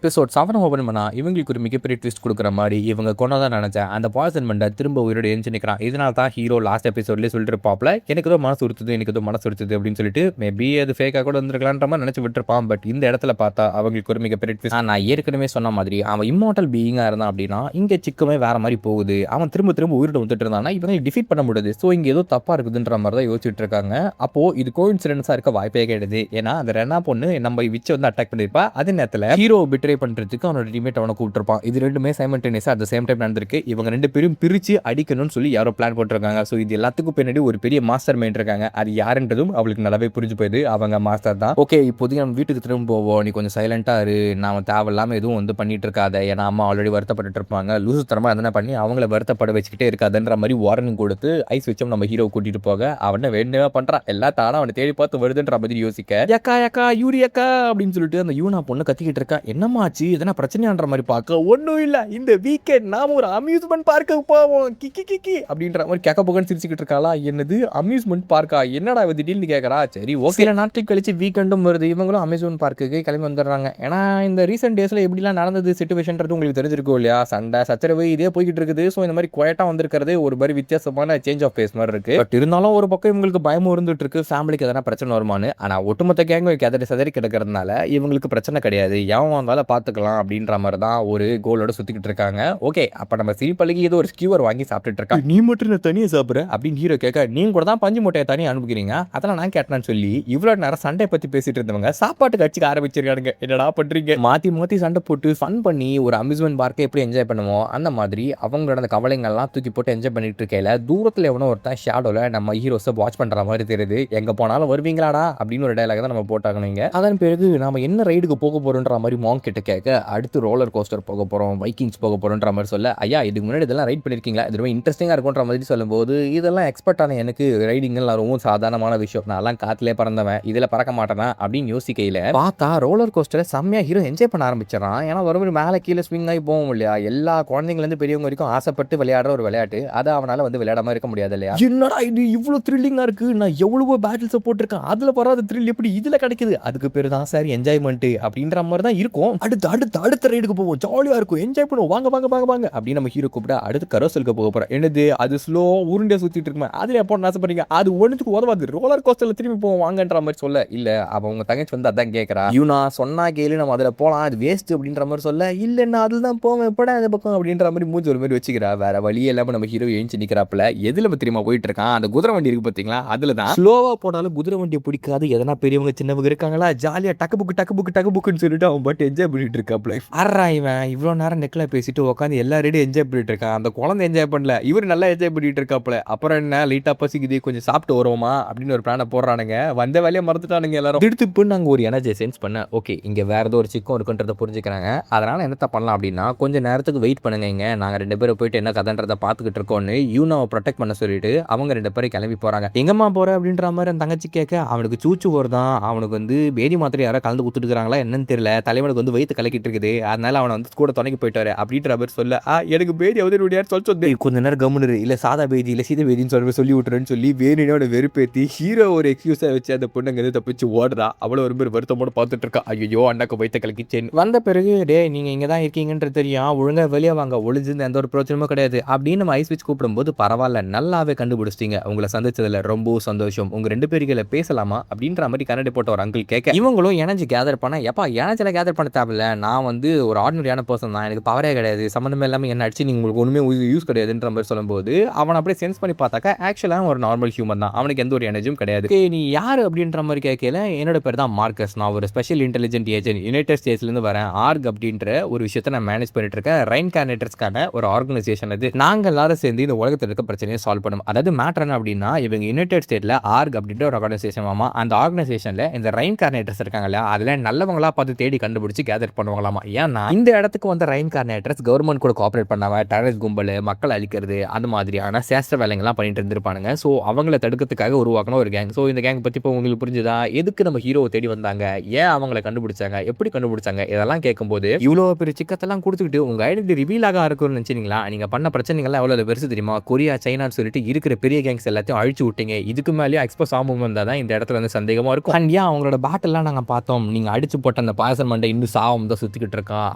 Episode 7 open பண்ணா இவங்களுக்கு ஒரு மிகப்பெரிய ட்விஸ்ட் கொடுக்குற மாதிரி இவங்க கொண்டதான் நினைச்சேன் அந்த பாய்சன் மண்டை திரும்ப உயிரோட எழுந்து நிற்கிறான். இதனால தான் ஹீரோ லாஸ்ட் எபிசோட்லேயே சொல்லிட்டு இருப்பாப்ல, எனக்கு ஏதோ மனசு உறுத்துது எனக்கு ஏதோ மனசு உறுத்துது அப்படின்னு சொல்லிட்டு மேபி அது ஃபேக்காக கூட வந்துருக்கலான்ற மாதிரி நினச்சி விட்டுருப்பான். பட் இந்த இடத்துல பார்த்தா அவங்களுக்கு ஒரு மிகப்பெரிய ட்விஸ்ட். நான் ஏற்கனவே சொன்ன மாதிரி அவன் இம்மார்டல் பீயிங்காக இருந்தான் அப்படின்னா இங்கே சிக்கமே வேற மாதிரி போகுது. அவன் திரும்ப திரும்ப உயிரோட வந்துட்டு இருந்தானா இவங்க டிஃபீட் பண்ண முடியாது. ஸோ இங்கே ஏதோ தப்பாக இருக்குதுன்ற மாதிரி தான் யோசிச்சுட்டு இருக்காங்க. அப்போ இது கோஇன்சிடென்ஸாக இருக்க வாய்ப்பே கிடையாது. ஏன்னா அந்த ரெனா பொண்ணு நம்ம விச்சை வந்து அட்டாக் பண்ணியிருப்பா. அதே நேரத்தில் ஹீரோ பிட்ரே பண்ணுறதுக்கு அவனோட டீமேட் அவனை கூப்பிட்டுருப்பான். இது ரெண்டுமே சைமல்டேனியஸாக அட் த சேம் டைம் நடந்திருக்கு. இவங்க ரெண்டு பேரும் பிரித்து அடிக்கணும்னு சொல்லி யாரோ பிளான் போட்டிருக்காங்க. ஸோ இது எல்லாத்துக்கும் பின்னாடி ஒரு பெரிய மாஸ்டர் மைண்ட் இருக்காங்க. அது யாருன்றதும் அவளுக்கு நல்லாவே புரிஞ்சு போயிடுது. அவங்க மாஸ்டர் தான். ஓகே இப்போதைக்கு நம்ம வீட்டுக்கு திரும்ப போவோம், நீ கொஞ்சம் சைலண்டாக இரு, நான் தேவையில்லாமல் எதுவும் வந்து பண்ணிட்டு இருக்காத, ஏன்னா அம்மா ஆல்ரெடி வருத்தப்பட்டு இருப்பாங்க, லூசு தரமாக எதனா பண்ணி அவங்கள வருத்தப்பட வச்சுக்கிட்டே இருக்காதுன்ற மாதிரி வார்னிங் கொடுத்து ஐஸ் வச்சோம் நம்ம ஹீரோ கூட்டிட்டு போக அவனை வேணுமே பண்ணுறான். எல்லா தானே அவனை தேடி பார்த்து வருதுன்ற மாதிரி யோசிக்க யக்கா யக்கா யூரியக்கா அப்படின்னு சொல்லிட்டு அந்த யூனா பொண்ணு கத்திக்கிட்டு இருக்கா. என்னமாச்சு எதனா பிரச்சனையான்ற மாதிரி பார்க்க ஒன்றும் இல்லை, இந்த வீக்கெண்ட் நாம ஒரு அம்யூஸ்மெண்ட் பார்க்கு போவோம் கிக்கி கிக்கி அப்படின்ற மாதிரி கேட்க போகன்னு சிரிச்சுக்கிட்டு இருக்காளா. என்னது அம்யூஸ்மெண்ட் பார்க்கா, என்னடா திடீர்னு கேட்கறா. சரி ஓகே, சில நாட்கள் கழிச்சு வீக்கெண்டும் வருது, இவங்களும் அம்யூஸ்மெண்ட் பார்க்குக்கு கிளம்பி வந்துடுறாங்க. ஏன்னா இந்த ரீசெண்ட் டேஸ்ல எப்படிலாம் நடந்தது சிச்சுவேஷன்றது உங்களுக்கு தெரிஞ்சிருக்கும் இல்லையா. சண்டை சச்சரவு இதே போய்கிட்டு இருக்குது. ஸோ இந்த மாதிரி குவைட்டா வந்திருக்கிறது ஒரு மாதிரி வித்தியாசமான சேஞ்ச் ஆஃப் பேஸ் மாதிரி இருக்கு. பட் இருந்தாலும் ஒரு பக்கம் இவங்களுக்கு பயமும் இருந்துட்டு இருக்கு, ஃபேமிலிக்கு எதனா பிரச்சனை வருமானு. ஆனா ஒட்டுமொத்த கேங்கும் கதறி சதறி கிடக்கிறதுனால இவங்களுக்கு பிரச்சனை கிடையாது, எவன் வந்தாலும் பார்த்துக்கலாம் அப்படின்ற மாதிரி தான் ஒரு கோலோட சுத்திக்கிட்டு இருக்காங்க. ஓகே அப்ப நம்ம சிரிப்பழகி ஏதோ ஒரு ஸ்கியூவர் வாங்கி சாப்பிட்டுட்டு இருக்கா. நீ மட்டும் நான் தனியாக சாப்பிட்ற அப்படின்னு ஹீரோ கேட்க, நீங்க கூட தான் பஞ்சு மூட்டையை தனியாக அனுப்புகிறீங்க, அதெல்லாம் நான் கேட்டேன்னு சொல்லி இவ்வளவு நேரம் சண்டை பத்தி பேசிட்டு இருந்தவங்க சாப்பாட்டுக்கு அடிச்சுக்க ஆரம்பிச்சிருக்காங்க. என்னடா பண்றீங்க, மாத்தி மாத்தி சண்டை போட்டு ஃபன் பண்ணி ஒரு அம்யூஸ்மெண்ட் பார்க்கை எப்படி என்ஜாய் பண்ணுவோம் அந்த மாதிரி அவங்களோட அந்த கவலைங்கள்லாம் தூக்கி போட்டு என்ஜாய் பண்ணிட்டு இருக்கையில தூரத்தில் எவனோ ஒருத்தன் ஷேடோல நம்ம ஹீரோஸை வாட்ச் பண்ற மாதிரி தெரியுது. எங்க போனாலும் வருவீங்களாடா அப்படின்னு ஒரு டைலாக் தான் நம்ம போட்டாங்க. அதன் பிறகு நாம என்ன ரைடுக்கு போக போறோன்ற மாதிரி மாங் கிட்ட கேட்க, அடுத்து ரோலர் கோஸ்டர் போக போறோம், வைக்கிங்ஸ் போக போறோன்ற மாதிரி சொல்ல, ஐயா இதுக்கு முன்னாடி இதெல்லாம் ரைட் பண்ணிருக்கீங்களா, இது ரொம்ப இன்ட்ரெஸ்டிங்கா இருக்குன்ற மாதிரி சொல்லும்போது, இதெல்லாம் எக்ஸ்பர்ட் ஆன எனக்கு ரைடிங்லாம் ரொம்ப சாதாரணமான விஷயம், நான் காத்திலே பறந்தவன், இதுல பறக்க மாட்டேனா அப்படின்னு யோசிக்கையில பார்த்தா ரோலர் கோஸ்டரை செம்மையா ஹீரோ என்ஜாய் பண்ண ஆரம்பிச்சிடறான். ஏன்னா ஒரு மேலே கீழே ஸ்விங் ஆகி போவோம் இல்லையா, எல்லா குழந்தைங்கலேருந்து பெரியவங்க வரைக்கும் ஆசைப்பட்டு விளையாடுற ஒரு விளையாட்டு, அதை அவனால வந்து விளையாடாம இருக்க முடியாது இல்லையா. என்னடா இது இவ்வளவு த்ரில்லிங்கா இருக்கு, நான் எவ்வளவோ பேட்டில்ஸ் போட்டிருக்கேன், அதுல பரவாத த்ரில் எப்படி இதுல கிடைக்குது, அதுக்கு பேரு தான் சார் என்ஜாய்மெண்ட் அப்படின்ற மாதிரி தான் இருக்கும். அடுத்த ரைடுக்கு போவோம், ஜாலியா இருக்கும், என்ஜாய் பண்ணுவோம், வாங்க வாங்க வாங்க வாங்க அப்படின்னு நம்ம ஹீரோ கூப்பிட அடுத்து கரோசலுக்கு போக போறோம். என்னது அது ஸ்லோ உருண்டே சுத்திட்டு இருக்குமே, அதுல எப்போ ஆசைப்படுறீங்க, அது ஒன்றுக்கு உதவாது, ரோலர் கோஸ்டர்ல திரும்பி போவோம் வாங்கன்ற மாதிரி சொல்ல, இல்ல அவங்க தங்கச்சி வந்து அதான் கேட்கறா, யூனா சொன்னா கேளு நம்ம அதுல போலாம், அது வேஸ்ட் அப்படின்ற மாதிரி சொல்ல, இல்லைன்னா அதுல தான் போவேன் எப்படா அந்த பக்கம் அப்படின்ற மாதிரி மூஞ்சி ஒரு மாதிரி வச்சுக்கிறா. வேற வழியே இல்லாம நம்ம ஹீரோ எழுந்து நிக்கிறாப்புல. எதுல திரும்ப போயிட்டு இருக்கான், அந்த குதிரை வண்டி இருக்கு பாத்தீங்களா, அதுல தான் ஸ்லோவா போனாலும் குதிரை வண்டியை பிடிக்காது, எதனா பெரியவங்க சின்னவங்க இருக்காங்களா ஜாலியா டக்கு புக்குன்னு சொல்லிட்டு அவன் பட் என்ஜாய் பண்ணிட்டு இருக்காப்ல. அறா இவன் இவ்வளோ நேரம் நெக்கில் பேசிட்டு உட்காந்து எல்லா ரெடியும் என்ஜாய் பண்ணிட்டு இருக்கான், அந்த குழந்தை என்ஜாய் பண்ணல, இவர் நல்லா என்ஜாய் பண்ணிட்டு இருக்காப்ல. அப்புறம் என்ன லைட்டா பசிக்குது கொஞ்சம் சாப்பிட்டு வருவோமா அப்படின்னு ஒரு பிளானை போடுறானுங்க. வந்த வேலையை மறந்துட்டானுங்க எல்லாரும். திடுத்து நாங்கள் ஒரு எனர்ஜி சென்ஸ் பண்ண, ஓகே இங்கே வேற ஏதோ ஒரு சிக்கம் இருக்குன்றதை புரிஞ்சுக்கிறாங்க. அதனால என்னத்த பண்ணலாம் அப்படின்னா கொஞ்சம் நேரத்துக்கு வெயிட் பண்ணுங்க, இங்க நாங்கள் 2 பேரும் போயிட்டு என்ன கதைன்றதை பார்த்துக்கிட்டு இருக்கோன்னு யூனாவை ப்ரொடெக்ட் பண்ண சொல்லிட்டு அவங்க 2 பேரும் கிளம்பி போறாங்க. எங்கம்மா போற அப்படின்ற மாதிரி அந்த தங்கச்சி கேட்க, அவனுக்கு சூச்சு வருதான், அவனுக்கு வந்து பேதி மாத்திரை யாரோ கலந்து கொடுத்துருக்காங்களா என்னன்னு தெரியல, தலைவனுக்கு வந்து வயிற்று கலக்கிட்டு இருக்குது, அதனால அவனை வந்து கூட துணைக்கு போயிட்டாரு அப்படின்ற மாதிரி சொல்ல, எனக்கு பேதி அவதூறு சொல்லி கொஞ்ச நேரம் கம்முனு இல்ல சாதா பேதி இல்ல சீத பேதின்னு சொல்லி விட்டுறேன்னு சொல்லி வேணுனோட வெறுப்பேத்தி ஹீரோ ஒரு எக்ஸ்கியூஸா வச்சு அந்த பொண்ணுங்க தப்பிச்சு ஓடுறா. அவ்வளோ ஒரு பேர் வருத்தமோட பார்த்துட்டு இருக்கா. ஐயோ அண்ணாக்கு வயிற்று கலக்கிச்சேன்னு வந்த பிறகு, டே நீங்க இங்க தான் இருக்கீங்கன்றது தெரியும், ஒழுங்கா வெளியே வாங்க, ஒளிஞ்சிருந்து எந்த ஒரு பிரச்சனையும் கிடையாது அப்படின்னு நம்ம ஐஸ் வச்சு கூப்பிடும்போது, பரவாயில்ல நல்லாவே கண்டுபிடிச்சிட்டீங்க, உங்களை சந்திச்சதுல ரொம்ப சந்தோஷம், உங்க 2 பேருகளை பேசலாமா அப்படின்ற மாதிரி கண்ணாடி போட்ட ஒரு அங்கிள் கேட்க, இவங்களும் எனர்ஜி கேதர் பண்ண, எப்பா எனர்ஜியில் கேதர் பண்ண தேவையில்ல, நான் வந்து ஒரு ஆர்டினரியான பர்சன் தான், எனக்கு பவரே கிடையாது, சம்மந்தமே எல்லாமே என்ன அடிச்சு நீங்கள் உங்களுக்கு ஒன்றுமே யூஸ் கிடையாதுன்ற மாதிரி சொல்லும்போது அவன் அப்படியே சென்ஸ் பண்ணி பார்த்தாக்கா ஆக்சுவலாக ஒரு நார்மல் ஹியூமன் தான், அவனுக்கு எந்த ஒரு எனர்ஜியும் கிடையாது. நீ யார் அப்படின்ற மாதிரி கேட்கல, என்னோட பேர் தான் மார்க்கஸ், நான் ஒரு ஸ்பெஷல் இன்டெலிஜென்ட் ஏஜென்ட் யுனைடெட் ஸ்டேட்ஸ்லேருந்து வரேன், ஆர்க் அப்படின்ற ஒரு விஷயத்தை நான் மேனேஜ் பண்ணிட்டு இருக்கேன், ரைன்கார்னேட்டர்ஸ்க்கான ஒரு ஆர்கனைசேஷன் அது, நாங்கள் எல்லாரும் சேர்ந்து இந்த உலகத்தில் இருக்க பிரச்சனையை சால்வ் பண்ணும். அதாவது மேட்டர் என்ன அப்படின்னா இவங்க யுனைடெட் ஸ்டேட்ல ஆர்க் அப்படின்ற ஒரு ஆர்கனைசேஷன் ஆமா, அந்த ஆர்கனைசேஷன்ல இந்த ரைன்கார்னேட்டர்ஸ் இருக்காங்கல்ல, அதுல நல்லவங்களா பார்த்து தேடி கண்டுபிடிச்சு கேதர் பண்ணுவாங்களாமா. ஏன்னா இந்த இடத்துக்கு வந்த ரைன்கார்னேட்டர்ஸ் கவர்மெண்ட் கூட கோஆபரேட் பண்ணாம டெரரிஸ்ட் கும்பல் மக்களை அழிக்கிறது அந்த மாதிரியான சேஷ்ட வேலைங்கள்லாம் பண்ணிட்டு இருந்திருப்பானுங்க. ஸோ அவங்கள தடுக்கிறதுக்காக உருவாக்கின ஒரு கேங். ஸோ இந்த கேங் பற்றி இப்போ உங்களுக்கு புரிஞ்சுதா, எதுக்கு நம்ம ஹீரோவை தேடி வந்தாங்க, ஏன் அவங்கள கண்டுபிடிச்சாங்க, எப்படி கண்டுபிடிச்சாங்க, இதெல்லாம் கேட்கும்போது இவ்வளோ பெரிய சிக்கத்தெல்லாம் கொடுத்துக்கிட்டு உங்க ஐடென்டி ரிவீல் ஆக இருக்கும்னு நினைச்சீங்களா, நீங்க பண்ண பிரச்சனைகள்லாம் எவ்வளோ பெருசு தெரியுமா, கொரியா சைனான்னு சொல்லிட்டு இருக்கிற பெரிய கேங்ஸ் எல்லாத்தையும் அழிச்சு விட்டீங்க, இதுக்கு மேலேயே எக்ஸ்போஸ் ஆகும் வந்தால் தான் இந்த இடத்துல வந்து சந்தேகமாக இருக்கும். அண்ட் ஏன் அவங்களோட பேட்டெல்லாம் நாங்கள் பார்த்தோம், நீங்கள் அடிச்சு போட்ட அந்த பாயசன் மண்டை இன்னும் சாவ பாவம் தான் சுற்றிக்கிட்டு இருக்கான்,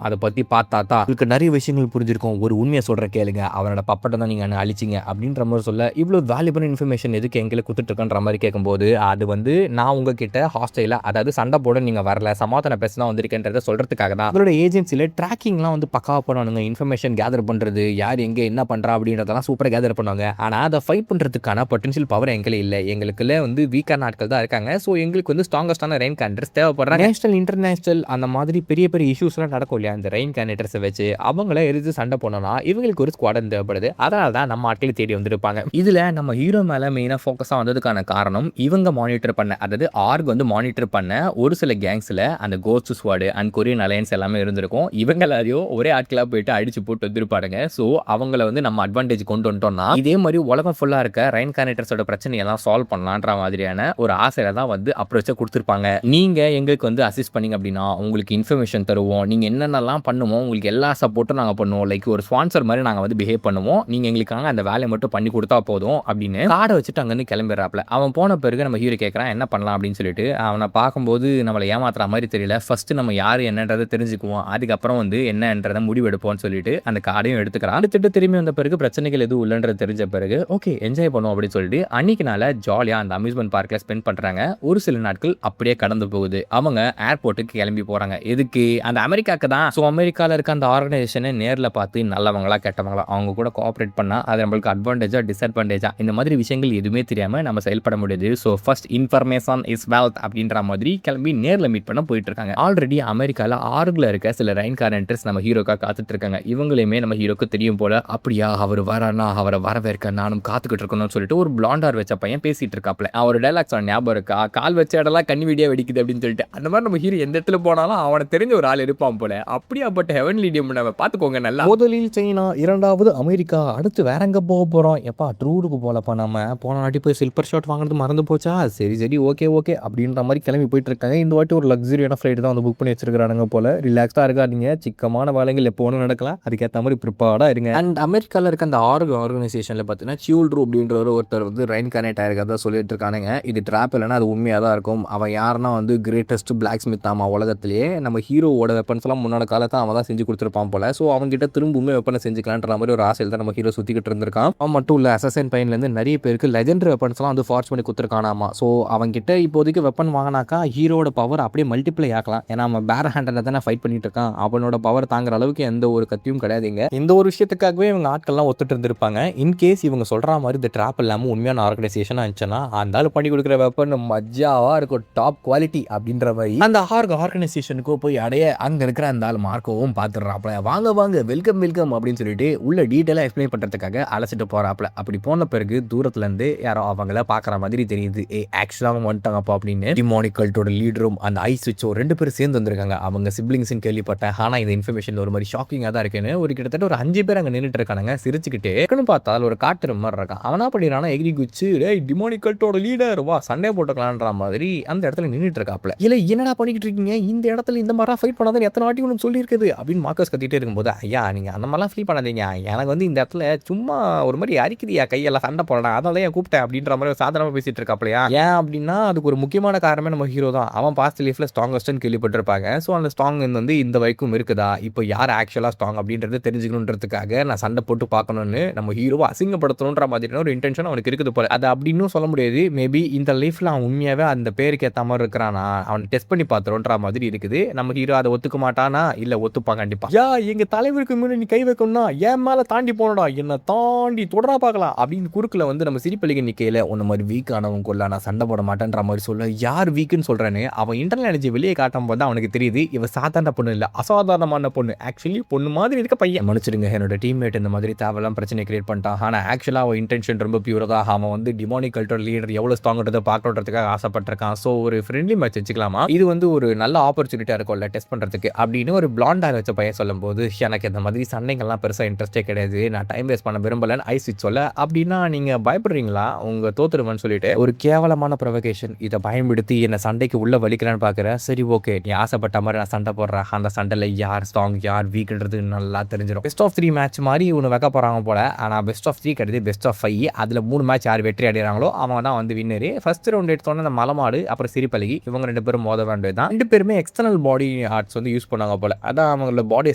அதை பற்றி பார்த்தா தான் உங்களுக்கு நிறைய விஷயங்கள் புரிஞ்சிருக்கும். ஒரு உண்மையை சொல்கிற கேளுங்க, அவனோட பப்பட்டை தான் நீங்கள் அழிச்சிங்க அப்படின்ற மாதிரி சொல்ல, இவ்வளோ வேல்யூபிள் இன்ஃபர்மேஷன் எதுக்கு எங்களை கொடுத்துட்ருக்கன்ற மாதிரி கேட்கும்போது, அது வந்து நான் உங்ககிட்ட ஹாஸ்டலில் அதாவது சண்டை போட நீங்கள் வரல, சமாதான பேச தான் வந்திருக்கேன்றதை சொல்கிறதுக்காக தான். அதோட ஏஜென்சியில் ட்ராக்கிங்லாம் வந்து பக்காவாக பண்ணுவானுங்க. இன்ஃபர்மேஷன் கேதர் பண்ணுறது, யார் எங்கே என்ன பண்ணுறா அப்படின்றதெல்லாம் சூப்பராக கேதர் பண்ணுவாங்க. ஆனால் அதை ஃபைட் பண்ணுறதுக்கான பொட்டன்ஷியல் பவர் எங்களே இல்லை. எங்களுக்குள்ள வந்து வீக்கான ஆட்கள் தான் இருக்காங்க. ஸோ எங்களுக்கு வந்து ஸ்ட்ராங்கஸ்டான ரெயின் கேண்டிடேட்ஸ் தேவைப்படுறாங்க. நேஷனல் இன்டர்நேஷனல் அந்த மாதிரி பெரிய பெரிய இஷ்யூஸ்லாம் நடக்கும் இல்லையா, இந்த ரெயின் கேண்டிடேட்ஸை வச்சு அவங்கள எதிர்த்து சண்டை போனோம்னா இவங்களுக்கு ஒரு ஸ்குவாடன் தேவைப்படுது. அதனால தான் நம்ம ஆட்களை தேடி வந்திருப்பாங்க. இதில் நம்ம ஹீரோ மேலே மெயினாக ஃபோக்கஸாக வந்ததுக்கான காரணம், இவங்க மானிட்டர் பண்ண, அதாவது ஆர்க் வந்து மானிட்டர் பண்ண ஒரு சில கேங்ஸில் அந்த ghost squad and Korean alliance எல்லாமே இருந்திருக்கும். இவங்க எல்லாரையும் ஒரே ஆட்களாக போயிட்டு அடிச்சு போட்டு வந்திருப்பாருங்க. ஸோ அவங்கள வந்து நம்ம அட்வான்டேஜ் கொண்டு வந்துட்டோம்னா இதே மாதிரி உலகம் ஃபுல்லாக இருக்க ரெயின் கேண்டிடேட்ஸோட பிரச்சனையெல்லாம் சால்வ் பண்ணலான்ற மாதிரியான ஒரு ஆசையில தான் வந்து அப்ரோச்சை கொடுத்துருப்பாங்க. நீங்கள் எங்களுக்கு வந்து அசிஸ்ட் பண்ணிங்க அப்படின்னா உங்களுக்கு இன்ஃபர்மேஷன் தருவோம், நீங்கள் என்னென்னலாம் பண்ணுவோம் உங்களுக்கு எல்லா சப்போர்ட்டும் நாங்கள் பண்ணுவோம், லைக் ஒரு ஸ்பான்சர் மாதிரி நாங்கள் வந்து பிஹேவ் பண்ணுவோம், நீங்கள் எங்களுக்காக அந்த வேலையை மட்டும் பண்ணி கொடுத்தா போதும் அப்படின்னு கார்டை வச்சுட்டு அங்கேருந்து கிளம்பிடுறாப்ல. அவன் போன பிறகு நம்ம ஹீரோ கேட்குறான் என்ன பண்ணலாம் அப்படின்னு சொல்லிட்டு. அவனை பார்க்கும்போது நம்மளை ஏமாத்துற மாதிரி தெரியல, ஃபர்ஸ்ட் நம்ம யார் என்னன்றதை தெரிஞ்சுக்குவோம், அதுக்கப்புறம் வந்து என்னன்றதை முடிவெடுப்போம்னு சொல்லிட்டு அந்த கார்டையும் எடுத்துக்கிறான். அடுத்துட்டு திரும்பி வந்த பிறகு பிரச்சனைகள் எதுவும் இல்லைன்றது தெரிஞ்ச பிறகு ஓகே என்ஜாய் பண்ணுவோம் அப்படின்னு சொல்லிட்டு அன்னைக்கு நாள ஜாலியாக அந்த அம்யூஸ்மெண்ட் பார்க்கில் ஸ்பெண்ட் பண்ணுறாங்க. ஒரு சில நாட்கள் அப்படியே கடந்து போகுது. அவங்க ஏர்போர்ட்டுக்கு கிளம்பி போகிறாங்க. எதுக்கு? அந்த அமெரிக்காவுக்கு தான். ஸோ அமெரிக்காவில் இருக்க அந்த ஆர்கனைசேஷனை நேரில் பார்த்து நல்லவங்களா கெட்டவங்களா அவங்க கூட கோஆப்ரேட் பண்ணால் அது நம்மளுக்கு அட்வான்டேஜா டிஸ்அட்வான்டேஜா இந்த மாதிரி விஷயங்கள் எதுவுமே தெரியாமல் நம்ம செயல்பட முடியுது. So first information is wealth அப்படின்ற மாதிரி கிளம்பி நேரில் மீட் பண்ண போயிட்டு இருக்காங்க. ஆல்ரெடி அமெரிக்காவில் ஆர்கில் இருக்க சில ரெயின் கேரக்டர்ஸ் நம்ம ஹீரோக்காக காத்துட்டு இருக்காங்க. இவங்களையுமே நம்ம ஹீரோக்கு தெரியும் போல. அப்படியா அவர் வரானா, அவரை வரவேற்க நானும் காத்துக்கிட்டு இருக்கணும்னு சொல்லிட்டு ஒரு பிளாண்டார் வச்ச பையன் பேசிட்டு இருக்காப்ல. அவர் டைலாக்ஸ் ஞாபகம் இருக்கா, கால் வச்ச இடம்லாம் கண்ணி வீடியோ வெடிக்குது அப்படின்னு சொல்லிட்டு. அந்த மாதிரி நம்ம ஹீரோ எந்த இடத்துல போனாலும் அவனை தெரிஞ்ச ஒரு ஆள் இருப்பான் போல. அப்படியாப்பட்ட ஹெவன்லி டீம் நம்ம பார்த்துக்கோங்க நல்லா. முதலில் சைனா, இரண்டாவது அமெரிக்கா, அடுத்து வேற எங்க போக போறோம்? எப்பா டூருக்கு போலப்பா, நம்ம போன வாட்டி போய் சில்வர் ஷாட் வாங்குறது மறந்து போச்சா? சரி சரி ஓகே ஓகே அப்படின்ற மாதிரி கிளம்பி போயிட்டு இருக்காங்க. இந்த வாட்டி ஒரு லக்ஸரியான ஃப்ளைட் தான் வந்து புக் பண்ணி வச்சிருக்கானுங்க போல. ரிலாக்ஸா இருக்காதீங்க, சிக்கமான வேலைகள் எப்போ ஒன்று நடக்கலாம், அதுக்கேற்ற மாதிரி ப்ரிப்பேர்டா இருங்க. அண்ட் அமெரிக்காவில் இருக்க அந்த ஆர்கனைசேஷனில் பார்த்தீங்கன்னா சியூல்ட்ரூ அப்படின்ற ஒருத்தர் வந்து ரெயின் கனெக்ட் ஆயிருக்கிறதா சொல்லிட்டு இருக்கானுங்க. இது ட்ராப் இல்லைன்னா அது உண்மையாக தான் இருக்கும். அவன் யாருன்னா வந்து கிரேட்டஸ்ட் பிளாக் ஸ்மித் ஆமா உலகத்திலேயே. நம்ம ஹீரோவோட வெப்பன்ஸ் எல்லாம் முன்னாடி காலத்தை அவன் தான் செஞ்சு கொடுத்துருப்பான் போல. ஸோ அவன்கிட்ட திரும்பவுமே வெப்பனை செஞ்சுக்கலான்ற மாதிரி ஒரு ஆசையில் தான் நம்ம ஹீரோ சுற்றிக்கிட்டு இருந்திருக்கான். அவன் மட்டும் இல்லை, அசசன் பையன்லேருந்து நிறைய பேருக்கு லெஜெண்டரி வெப்பன்ஸ்லாம் வந்து ஃபார்ச் பண்ணி கொடுத்துருக்கானாமா. ஸோ அவன்கிட்ட இப்போதைக்கு வெப்பன் வாங்கினாக்கா ஹீரோட பவர் அப்படியே மல்டிப்ளை ஆக்கலாம். ஏன்னா அவன் பேர் ஹேண்டில் தானே ஃபைட் பண்ணிட்டு இருக்கான். அவனோட பவர் தாங்குற அளவுக்கு எந்த ஒரு கத்தியும் கிடையாதுங்க. இந்த ஒரு விஷயத்துக்காகவே இவங்க ஆட்கள்லாம் ஒத்துட்டு இருந்திருப்பாங்க. இன்கேஸ் இவங்க சொல்கிற மாதிரி இந்த ட்ராப் இல்லாமல் உண்மையான ஆர்கனைசேஷனாக இருந்துச்சுன்னா அந்த ஆள் பண்ணி கொடுக்குற வெப்பன் மஜாவாக இருக்கும், டாப் குவாலிட்டி அப்படின்ற மாதிரி அந்த ஆர்கனைசேஷனுக்கோ போய் அடைய அங்கே இருக்கிற அந்த ஆள் மார்க்கவும் பார்த்துடுறாப்ல. வாங்க வாங்க வெல்கம் வெல்கம் அப்படின்னு சொல்லிட்டு உள்ள டீட்டெயிலாக எக்ஸ்பிளைன் பண்ணுறதுக்காக அழைச்சிட்டு போகிறாப்ல. அப்படி போன பிறகு தூரத்துலேருந்து யாரோ அவங்கள பார்க்குற மாதிரி தெரியுது. ஆக்சுவலாக வந்துட்டாங்கப்பா அப்படின்னு டிமானிக் கல்ட்டோட லீடரும் அந்த ஐஸ் வச்சோ 2 பேரும் சேர்ந்து வந்திருக்காங்க. அவங்க சிப்ளிங்ஸ்ன்னு கேள்விப்பட்டேன். ஆனால் இந்த இன்ஃபர்மேஷன் ஒரு மாதிரி ஷாக்கிங்காக தான் இருக்குன்னு ஒரு கிட்டத்தட்ட ஒரு 5 பேர் அங்கே நின்றுட்டு இருக்கானுங்க சிரிச்சுக்கிட்டு. பார்த்தா ஒரு காட்டுற மாதிரி இருக்கான். அவனா பண்ணிடுறானா எகிரி குச்சி டிமானிக் கல்ட்டோட லீடர் வா சண்டே போட்டுக்கலான்ற மாதிரி அந்த இடத்துல நின்றுட்டு இருக்காப்ல. இல்லை என்னடா பண்ணிக்கிட்டு இருக்கீங்க இந்த இடத்துல, இந்த மாதிரி ஃபைட் பண்ணாதான் எத்தனை வாட்டி ஒன்று சொல்லியிருக்குது அப்படின்னு மார்க்கஸ் கத்திட்டே இருக்கும்போது, ஐயா நீங்கள் அந்த மாதிரிலாம் ஃபீல் பண்ணாதீங்க, எனக்கு வந்து இந்த இடத்துல சும்மா ஒரு மாதிரி அரிக்குதியா கையெல்லாம் சண்டை போடலாம், அதனால தான் கூப்பிட்டேன் அப்படின்ற மாதிரி சாதாரணமாக பேசிட்டு இருக்காப்லையா. ஏன் அப்படின்னா அதுக்கு ஒரு முக்கியமான காரணமே நம்ம ஹீரோ தான். அவன் பாஸ்ட் லைஃப்ல ஸ்ட்ராங்கஸ்ட்னு கேள்விப்பட்டிருப்பாங்க. ஸோ அந்த ஸ்ட்ராங் வந்து இந்த வரைக்கும் இருக்குதா, இப்போ யார் ஆக்சுவலாக ஸ்ட்ராங் அப்படின்றது தெரிஞ்சுக்கணுன்றதுக்காக நான் சண்டை போட்டு பார்க்கணும்னு நம்ம ஹீரோவை அசிங்கப்படுத்தணுன்ற மாதிரியான ஒரு இன்டென்ஷன் அவனுக்கு இருக்குது போல. அது அப்படின்னு சொல்ல முடியாது. மேபி இந்த லைஃப்ல அவன் உண்மையாவே அந்த பேருக்கு ஏற்ற மாதிரி இருக்கிறானா, அவன் டெஸ்ட் பண்ணி பார்த்துருன்ற மாதிரி இருக்குது. நம்ம ஹீரோ அதை ஒத்துக்க மாட்டானா, இல்ல ஒத்துப்பான் கண்டிப்பா. யா எங்க தலைவருக்கு முன்னாடி நீ கை வைக்கணும்னா என் மேல தாண்டி போனடா, என்ன தாண்டி தொடரா பார்க்கலாம் அப்படின்னு குறுக்குல வந்து நம்ம சிரிப்பலிக்க நிக்கையில ஒன்னு மாதிரி வீக் ஆனவன் கொள்ள நான் சண்டை போட மாட்டேன்ற மாதிரி சொல்ல, யார் வீக்குன்னு சொல்றேன்னு அவன் இன்டர்னல் எனர்ஜி வெளியே காட்டும் போது அவனுக்கு தெரியுது இவ சாதாரண பொண்ணு இல்ல, அசாதாரணமான பொண்ணு. ஆக்சுவலி பொண்ணு மாதிரி இருக்க பையன். மன்னிச்சிடுங்க, என்னோட டீம்மேட் இந்த மாதிரி தேவையெல்லாம் பிரச்சனை கிரியேட் பண்ணிட்டான். ஆனா ஆக்சுவலா அவன் இன்டென்ஷன் ரொம்ப பியூரா தான். அவன் வந்து டிமானிக் கல்ட்டோட லீடர் எவ்வளவு ஸ்ட்ராங்ன்றதை பார்க்கறதுக்காக ஆசைப்பட்டிருக்கான். ஸோ ஒரு ஃப்ரெண்ட்லி மேட்ச் வச்சுக்கலாமா, இது வந்து ஒரு நல்ல ஆப்பர்ச்சுனிட்டியா இருக்கும்ல டெஸ்ட் பண்றதுக்கு அப்படின்னு ஒரு பிளாண்டாக வச்ச பையன் சொல்லும் போது, எனக்கு இந்த மாதிரி சண்டைகள்லாம் பெருசா இன்ட்ரெஸ்டே கிடையாது, நான் டைம் வேஸ்ட் பண்ண விரும்பலன்னு ஐஸ் சொல்ல, அப்படின்னா நீங்க பயப்படுறீங்களா உங்க தோத்துருவன்னு சொல்லிட்டு ஒரு கேவலமான ப்ரொவகேஷன் இதை பயன்படுத்தி என்ன சண்டைக்கு உள்ள வலிக்கலான்னு பாக்குறேன். சரி ஓகே நீ ஆசைப்பட்ட மாதிரி நான் சண்டை போடுறேன், அந்த சண்டையில் யார் ஸ்ட்ராங் யார் வீக்ன்றது நல்லா தெரிஞ்சிடும். பெஸ்ட் ஆஃப் 3 மேட்ச் மாதிரி ஒன்று வைக்க போறாங்க போல. ஆனால் பெஸ்ட் ஆஃப் 3 கிடையாது, பெஸ்ட் ஆஃப் 5. அதில் 3 மேட்ச் யார் வெற்றி அடைகிறாங்களோ அவங்க தான் வந்து வின்னரு. ஃபர்ஸ்ட் ரவுண்ட் எடுத்தோன்னே அந்த மலமாடு அப்புறம் சிரிப்பலகி இவங்க 2 பேரும் மோத வேண்டியது தான். 2 பேருமே எக்ஸ்டர்னல் பாடி ஆர்ட்ஸ் வந்து யூஸ் பண்ணாங்க போல. அதான் அவங்களோட பாடியை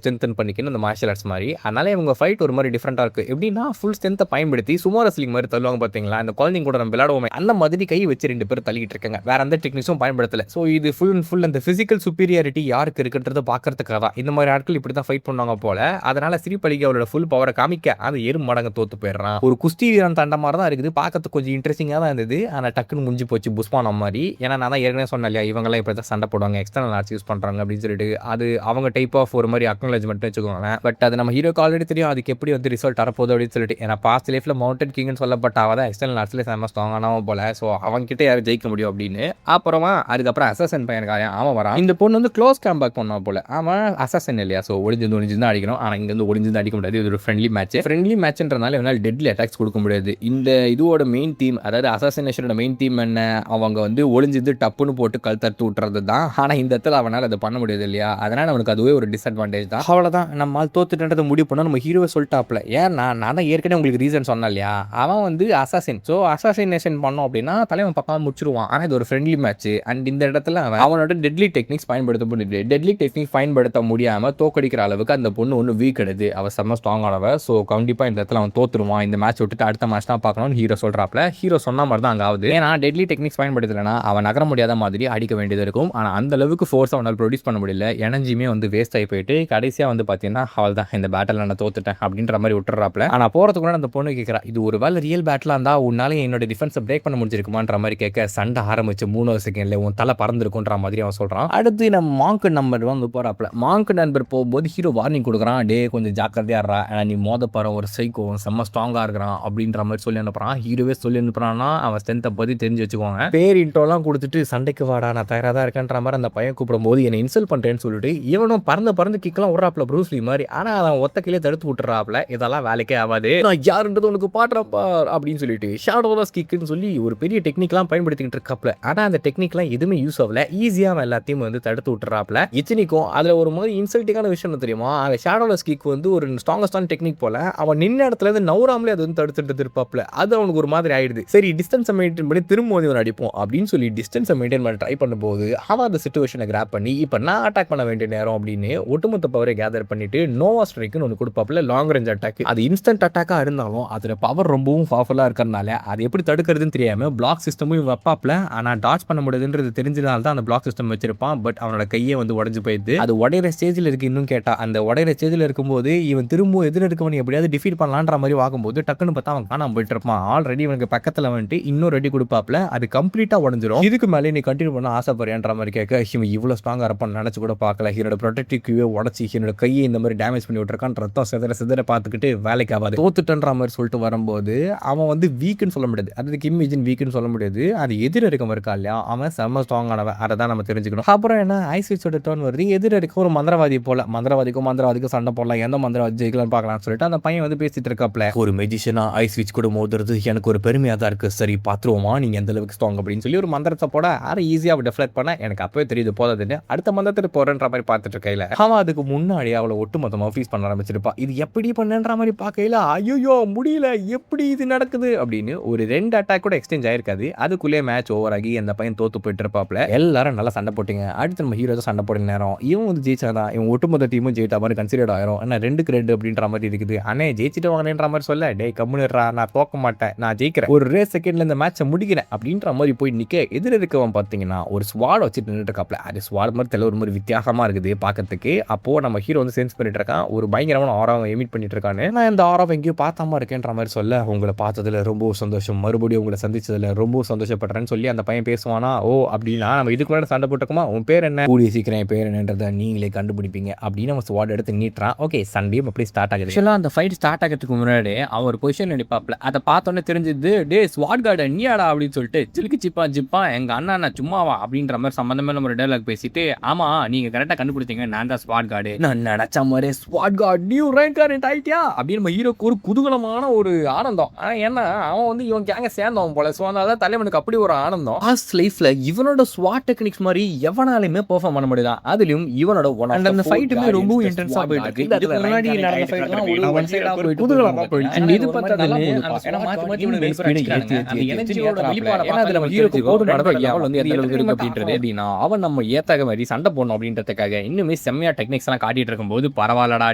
ஸ்ட்ரென்தன் பண்ணிக்கணும் அந்த மார்ஷியல் ஆர்ட்ஸ் மாதிரி. அதனால இவங்க ஃபைட் ஒரு மாதிரி டிஃப்ரெண்டா இருக்கு. எப்படின்னா ஃபுல் ஸ்ட்ரென்த்தை பயன்படுத்தி சுமோ ரெஸ்லிங் மாதிரி தள்ளுவாங்க பார்த்தீங்களா, அந்த குழந்தைங்க கூட நம்ம விளையாடுவோமே அந்த மாதிரி கை வச்சு 2 பேரும் தள்ளிட்டு இருக்காங்க. வேற எந்த டெக்னிக்ஸும் பயன்படுத்தல. ஸோ இது ஃபுல் அண்ட் ஃபுல் அந்த பிசிக்கல் சுப்பீரியாரிட்டி யாருக்கு இருக்குன்றத பார்க்கறதுக்காக தான் இந்த மாதிரி ஆட்கள் இப்படி தான் ஃபைட் பண்ணுவாங்க போல. அதனால சிரிப்பலிக்கு அவரோட ஃபுல் பவரை காமிக்க அந்த எறும்பு மடங்க தோத்து போயிடுறான். ஒரு குஸ்தி வீரன் தண்ட மாதிரி தான் இருக்குது, பார்க்கறதுக்கு கொஞ்சம் இன்ட்ரெஸ்டிங்காக தான் இருந்தது. ஆனால் டக்குன்னு முடிஞ்சு போச்சு புஷ்பான மாதிரி. ஏன்னா நான் தான் ஏற்கனவே சொன்னேன் இல்லையா, இவங்கெல்லாம் இப்படி தான் சண்டை போடுவாங்க, எக்ஸ்டர்னல் ஆர்ட்ஸ் யூஸ் பண்ணுறாங்க அப்படின்னு சொல்லிட்டு. அது அவங்க டைப் ஆஃப் ஒரு மாதிரி அக்னாலஜ்மெண்ட் வச்சுக்கோங்க. பட் அது நம்ம ஹீரோக்கு ஆல்ரெடி தெரியும் அதுக்கு எப்படி வந்து ரிசல்ட் வரப்போகுது அப்படின்னு சொல்லிட்டு. ஏன்னா பாஸ்ட் லைஃப்ல மவுண்டன் கிங்னு சொல்லப்பட்ட அவ தான் எக்ஸ்டர்னல் ஆர்ட்ஸ்ல செம்ம ஸ்ட்ராங்கானவன் போல. ஸோ அவங்க கிட்ட யாரும் ஜெயிக்க முடியும் அப்படின்னு. அப்புறமா அதுக்கப்புறம் அசாசன் பையனுக்காக அவன் வரான். இந்த பொண்ணு வந்து க்ளோஸ் கேம்பேக் பண்ணா போல. அவன் அசாசன் இல்லையா, ஸோ ஒளிஞ்சு தான் அடிக்கணும். ஆனால் இங்க வந்து ஒளிஞ்சு அடிக்க முடியாது. இது ஒரு ஃப்ரெண்ட்லி மேட்ச்ன்றனால இவனால் டெட்லி அட்டாக்ஸ் கொடுக்க முடியாது. இந்த இதோட மெயின் தீம், அதாவது அசாசினேஷனோட மெயின் தீம் என்ன, அவங்க வந்து ஒளிஞ்சது டப்புன்னு போட்டு கழுத்தறுத்து விட்டுறது தான். ஆனால் இந்த இடத்துல அவனால் அதை பண்ண முடியாது இல்லையா, அதனால் அவனுக்கு அதுவே ஒரு டிஸ்அட்வான்டேஜ் தான். அவ்வளோதான், நம்மால் தோத்துட்டதை முடிவு பண்ணால் நம்ம ஹீரோவை சொல்லிட்டாப்ல. ஏன்னா நான் தான் ஏற்கனவே உங்களுக்கு ரீசன் சொன்னேன் இல்லையா, அவன் வந்து அசாசின். ஸோ அசாசினேஷன் பண்ணோம் அப்படின்னா தலைவன் பக்கம் முடிச்சிருவான். ஆனால் இது ஒரு ஃப்ரெண்ட்லி மேட்ச். அண்ட் இந்த இடத்துல அவனோட டெட்லி டெக்னிக்ஸ் பயன்படுத்த முடியுது. டெட்லி டெக்னிக் பயன்படுத்த முடியாமல் தோக்கடிக்கிற அளவுக்கு அந்த பொண்ணு ஒன்று வீக் எடுது. அவள் செம்ம ஸ்ட்ராங் ஆனவ. ஸோ கண்டிப்பாக இந்த இடத்துல அவன் தோத்துருவான். இந்த மேட்ச் விட்டுட்டு அடுத்த மேட்ச் தான் பார்க்கணும்னு ஹீரோ சொல்கிறாப்ல. ஹீரோ சொன்ன மாதிரி தான் அங்கே ஆகுது. ஏன்னா டெட்லி டெக்னிக்ஸ் பயன்படுத்தலைன்னா அவன் நகர முடியாத மாதிரி அடிக்க வேண்டியது இருக்கும். ஆனால் அந்த அளவுக்கு ஃபோர்ஸ் அவனால் ப்ரொடியூஸ் பண்ண முடியல. எனர்ஜியுமே வந்து வேஸ்ட் ஆகி போயிட்டு கடைசியாக வந்து பார்த்தீங்கன்னா அவள் தான் இந்த பேட்டில் நான் தோத்துட்டேன் அப்படின்ற மாதிரி விட்டுறாப்ல. ஆனால் போகிறதுக்கு அந்த பொண்ணு கேட்குறா, இது ஒரு வேலை ரியல் பேட்டிலாக இருந்தால் உன்னால என்னோட டிஃபென்ஸை பிரேக் பண்ண முடிஞ்சிருக்குமான்ற மாதிரி கேட்க, சண்டை ஆரம்பிச்சு 3 செகண்ட்ல உன் தலை பறந்துருக்குன்ற மாதிரி அவன் சொல்கிறான். அடுத்து நம்ம மாங்க் நம்பர் வந்து போகிறாப்ல. மாங்க் நம்பர் போகும்போது ஹீரோ வார்னிங் கொடுக்குறான், டே கொஞ்சம் ஜாக்கிரதையா இருறா, நீ மோத போகிற ஒரு சைக்கோ செம்ம ஸ்ட்ராங்காக இருக்கிறான் அப்படின்ற மாதிரி சொல்லி அனுப்புறான். ஹீரோவே சொல்லி அனுப்புறான்னா அவன் ஸ்ட்ரென்த்தை பற்றி தெரிஞ்சு வச்சுக்கோங்க. பேர் இன்ட்ரோலாம் கொடுத்துட்டு சண்டைக்கு வாடா நான் தயாராக தான் இருக்கேன்ற மாதிரி அந்த பையன் கூப்பிடும் போது என்னை இன்சல்ட் பண்ணுறேன்னு சொல்லிட்டு இவனும் பறந்து கிக்கெல்லாம் விட்றாப்ல ப்ரூஸ்லி மாதிரி. ஆனால் அவன் ஒத்த கீழே தடுத்து விட்டுறாப்ல. இதெல்லாம் வேலைக்கே ஆகாது, நான் யாருன்றது உனக்கு பாடுறப்பா அப்படின்னு சொல்லிட்டு ஷாடோலஸ் கிக்குன்னு சொல்லி ஒரு பெரிய டெக்னிக்லாம் பயன்படுத்திக்கிட்டு இருக்காப்ல. ஆனால் அந்த டெக்னிக்லாம் எதுவுமே யூஸ் ஆகல. ஈஸியாக அவன் எல்லாத்தையும் வந்து தடுத்து விட்டுறாப்ல. இத்தனைக்கும் அதில் ஒரு மாதிரி இன்சல்ட்டிங்கான விஷயம் தெரியுமா, அவன் ஷாடோலஸ் கிக் வந்து ஒரு ஸ்ட்ராங்கஸ்டான டெக்னிக் போல அவன் நின்ன இடத்துல இருந்து நவுறாமலே அது வந்து தடுத்துட்டு இருப்பாப்ல. அது அவனுக்கு ஒரு மாதிரி ஆயிடுது. சரி டிஸ்டன்ஸை மெயின்டைன் பண்ணி திரும்ப வந்து அடிப்போம் அப்படின்னு சொல்லி டிஸ்டன்ஸை மெயின்டைன் பண்ண ட்ரை பண்ணும்போது அவன் அந்த சிச்சுவேஷனை கிராப் பண்ணி இப்போ நான் அட்டாக் பண்ண வேண்டிய நேரம் அப்படின்னு ஒட்டுமொத்த பவரை கேதர் பண்ணிட்டு நோவா ஸ்ட்ரைக்குன்னு ஒன்று கொடுப்பாப்ல. Long range attack. அது இன்ஸ்டன்ட் அட்டாக்காக இருந்தாலும் அதோட பவர் ரொம்பவும் பவர்ஃபுல்லாக இருக்கிறதுனால அது எப்படி தடுக்கிறதுன்னு தெரியாமல் பிளாக் சிஸ்டமும் வைப்பாப்ல. ஆனால் டாச் பண்ண முடியாதுன்றது தெரிஞ்சதுனால தான் அந்த பிளாக் சிஸ்டம் வச்சிருப்பான். பட் அவனோட கையே வந்து உடஞ்சு போயிடுது. அது உடையிற ஸ்டேஜில் இருக்கு. இன்னும் கேட்டா அந்த உடையிற ஸ்டேஜில் இருக்கும்போது இவன் திரும்ப எதிர இருக்கவன் எப்படியாவது டிஃபீட் பண்ணலான்ற மாதிரி வாங்கும்போது டக்குன்னு பார்த்தா அவன் காணாம போயிட்டு இருப்பான். ஆல்ரெடி அவனுக்கு பக்கத்தில் வந்துட்டு இன்னும் ரெடி கொடுப்பாப்ல. அது கம்ப்ளீட்டாக உடஞ்சிரும். இதுக்கு மேலே நீ கண்டினியூ பண்ண ஆசைப்படுறேன்ற மாதிரி கேட்க இவன் இவ்வளோ ஸ்ட்ராங்காக இருப்பான்னு நினச்சி கூட பார்க்கல. ஹீரோட ப்ரொடெக்டிவ் கியூவே உடச்சி ஹீரோட கையை இந்த மாதிரி டேமேஜ் பண்ணி விட்டுருக்கான். ரத்தம் சிதற பார்த்துக்கிட்டு வேலைக்கு ஆகாது தோத்துட்டன்ற மாதிரி சொல்லிட்டு வரும்போது அவன் வந்து வீக்குன்னு சொல்ல முடியாது. அது கிம் இஜின் வீக்குன்னு சொல்ல முடியாது. அது எதிர இருக்கவன் இருக்கா இல்லையா, அவன் செம்ம ஸ்ட்ராங்கானவன். அதை தான் நம்ம தெரிஞ்சுக்கணும். அப்புறம் என்ன ஐஸ்விட்சோட டர்ன் வருது. எதிர இருக்க ஒரு மந்திரவாதி போல, மந்திரவாதிக்கும் சண்டை போடலாம், எந்த மந்திரவாதி ஜெயிக்கலாம்னு பார்க்கலாம்னு சொல்லிட்டு அந்த பையன் வந்து பேசிட்டு இருக்காப்ல. ஒரு மெஜிஷியனா ஐஸ்விட்ச் கூட மோதுறது எனக்கு ஒரு பெருமையாக தான் இருக்கு. சரி பார்த்துருவோமா நீங்க எந்த அளவுக்கு ஸ்ட்ராங் அப்படின்னு சொல்லி ஒரு மந்திரத்தை போட அதை ஈஸியாக டெஃப்ளெக்ட் பண்ண எனக்கு அப்பவே தெரியுது போதாதுன்னு அடுத்த மந்திரத்தை போறன்ற மாதிரி பார்த்துட்டு இருக்கையில அவன் அதுக்கு முன்னாடி அவளை ஒட்டுமொத்தமாக ஃபீஸ் பண்ண ஆரம்பிச்சிருப்பா. இது எப்படி பண்ணன்ற மாதிரி பார்க்கையில ஐயோ முடியல, எப்படி இது நடக்குது அப்படின்னு ஒரு 2 அட்டாக் கூட எக்ஸ்சேஞ்ச் ஆயிருக்காது. அதுக்குள்ளே மேட்ச் ஓவர் ஆகி அந்த பையன் தோத்து போயிட்டு இருப்பாப்ல. எல்லாரும் நல்லா சண்டை போட்டீங்க. அடுத்து நம்ம ஹீரோ சண்டை போட நேரம் இவன் வந்து ஜெயிச்சாதான் இவன் ஒட்டுமொத்த டீமும் ஜெயிட்டா மாதிரி கன்சிடர் ஆயிரும். ஆனால் 2க்கு 2 அப்படின்ற மாதிரி இருக்குது. அண்ணே ஜெயிச்சுட்டு வாங்கினேன்ற மாதிரி சொல்ல, டே கம்முனுறா நான் தோக்க மாட்டேன், நான் ஜெயிக்கிறேன், ஒரு ரேஸ் செகண்ட்ல இந்த மேட்சை முடிக்கிறேன் அப்படின்ற மாதிரி போய் நிக்க எதிர இருக்கவன் பார்த்தீங்கன்னா ஒரு ஸ்வாட் வச்சுட்டு நின்றுட்டு இருக்காப்ல. அது ஸ்வாட் மாதிரி தெரியல, ஒரு மாதிரி வித்தியாசமா இருக்குது பார்க்கறதுக்கு. அப்போ நம்ம ஹீரோ வந்து சென்ஸ் பண்ணிட்டு இருக்கான், ஒரு பயங்கரமான ஆராவை எமிட் பண்ணிட்டு இருக்கான்னு. நான் இந்த ஆராவை எங்கேயோ பார்த்தாம இருக்கேன்ற மாதிரி சொல்ல, உங்களை பார்த்ததுல ரொம்ப சந்தோஷம், மறுபடியும் உங்களை சந்திச்சதுல ரொம்ப சந்தோஷப்படுறேன்னு சொல்லி அந்த பையன் பேசுவானா. ஓ அப்படின்னா நம்ம இதுக்கு முன்னாடி சண்டை போட்டுக்கோமா, உன் பேர் என்ன, கூடிய சீக்கிரம் என் பேர் என்னன்றதை நீங்களே கண்டுபிடிப்பீங்க அப்படின்னு அவன் ஸ்வாட் எடுத்து நீட்டுறான். ஓகே சண்டையும் அப்படி ஸ்டார்ட் ஆகுது. ஆக்சுவலாக அந்த ஃபைட் ஸ்டார்ட் ஆகிறதுக்கு முன்னாடி அவன் ஒரு பொசிஷன் நடிப்பாப்ல. அதை பார்த்தோன்னே தெரிஞ்சது, டே ஸ்வாட் கார்டு நீயாடா அப்படின்னு சொல்லிட்டு சிலுக்கு ஜிப்பா எங்க அண்ணா சும்மாவா அப்படின்ற மாதிரி சம்பந்தமே நம்ம டயலாக் பேசிட்டு, ஆமா நீங்க கரெக்டா கண்டுபிடிச்சீங்க, நான் தான் ஸ்வாட் கார்டு, நான் நினைச்ச மாதிரி ஸ்வாட் கார்டு நியூ ரேங்க் ஆயிட்டியா அப்படின்னு நம்ம ஹீரோக்கு ஒரு குதூகலமான ஒரு ஆனந்தம். ஆனா ஏன்னா அவன் வந்து இவன் கேங்க சேர்ந்தவன் போல. ஸோ அதனால தலைவனுக்கு அப்படி ஒரு ஆனந்தம். பாஸ்ட் லைஃப்ல இவனோட ஸ்வாட் டெக்னிக்ஸ் மாதிரி எவனாலுமே பெர்ஃபார்ம் பண்ண முடியுதா, அதுலயும் இவனோட அந்த ஃபைட்டுமே ரொம்ப இன்டென்ஸா போயிட்டு இருக்கு. இதுக்கு முன்னாடி நடந்த ஃபைட்லாம் ஒரு ஒன் சைடா போயிட்டு குதூகலமா போயிடுச்சு. இது பார்த்ததுல ஏன்னா மாத்தி இவனுக்கு ஸ்பீட் ஏத்தி எனர்ஜியோட வெளிப்பாட பார்த்தா நம்ம ஹீரோக்கு போடு நடக்க அவள் வந்து எந்த அளவுக்கு இருக்கு அப்படின்றது. அப்படின்னா அவன் நம்ம ஏத்தாக மாதிரி சண்டை சண்டை போடணும் அப்படின்றதுக்காக இன்னுமே செம்மையா டெக்னிக்ஸ் எல்லாம் காட்டிட்டு இருக்கும்போது பரவாயில்லடா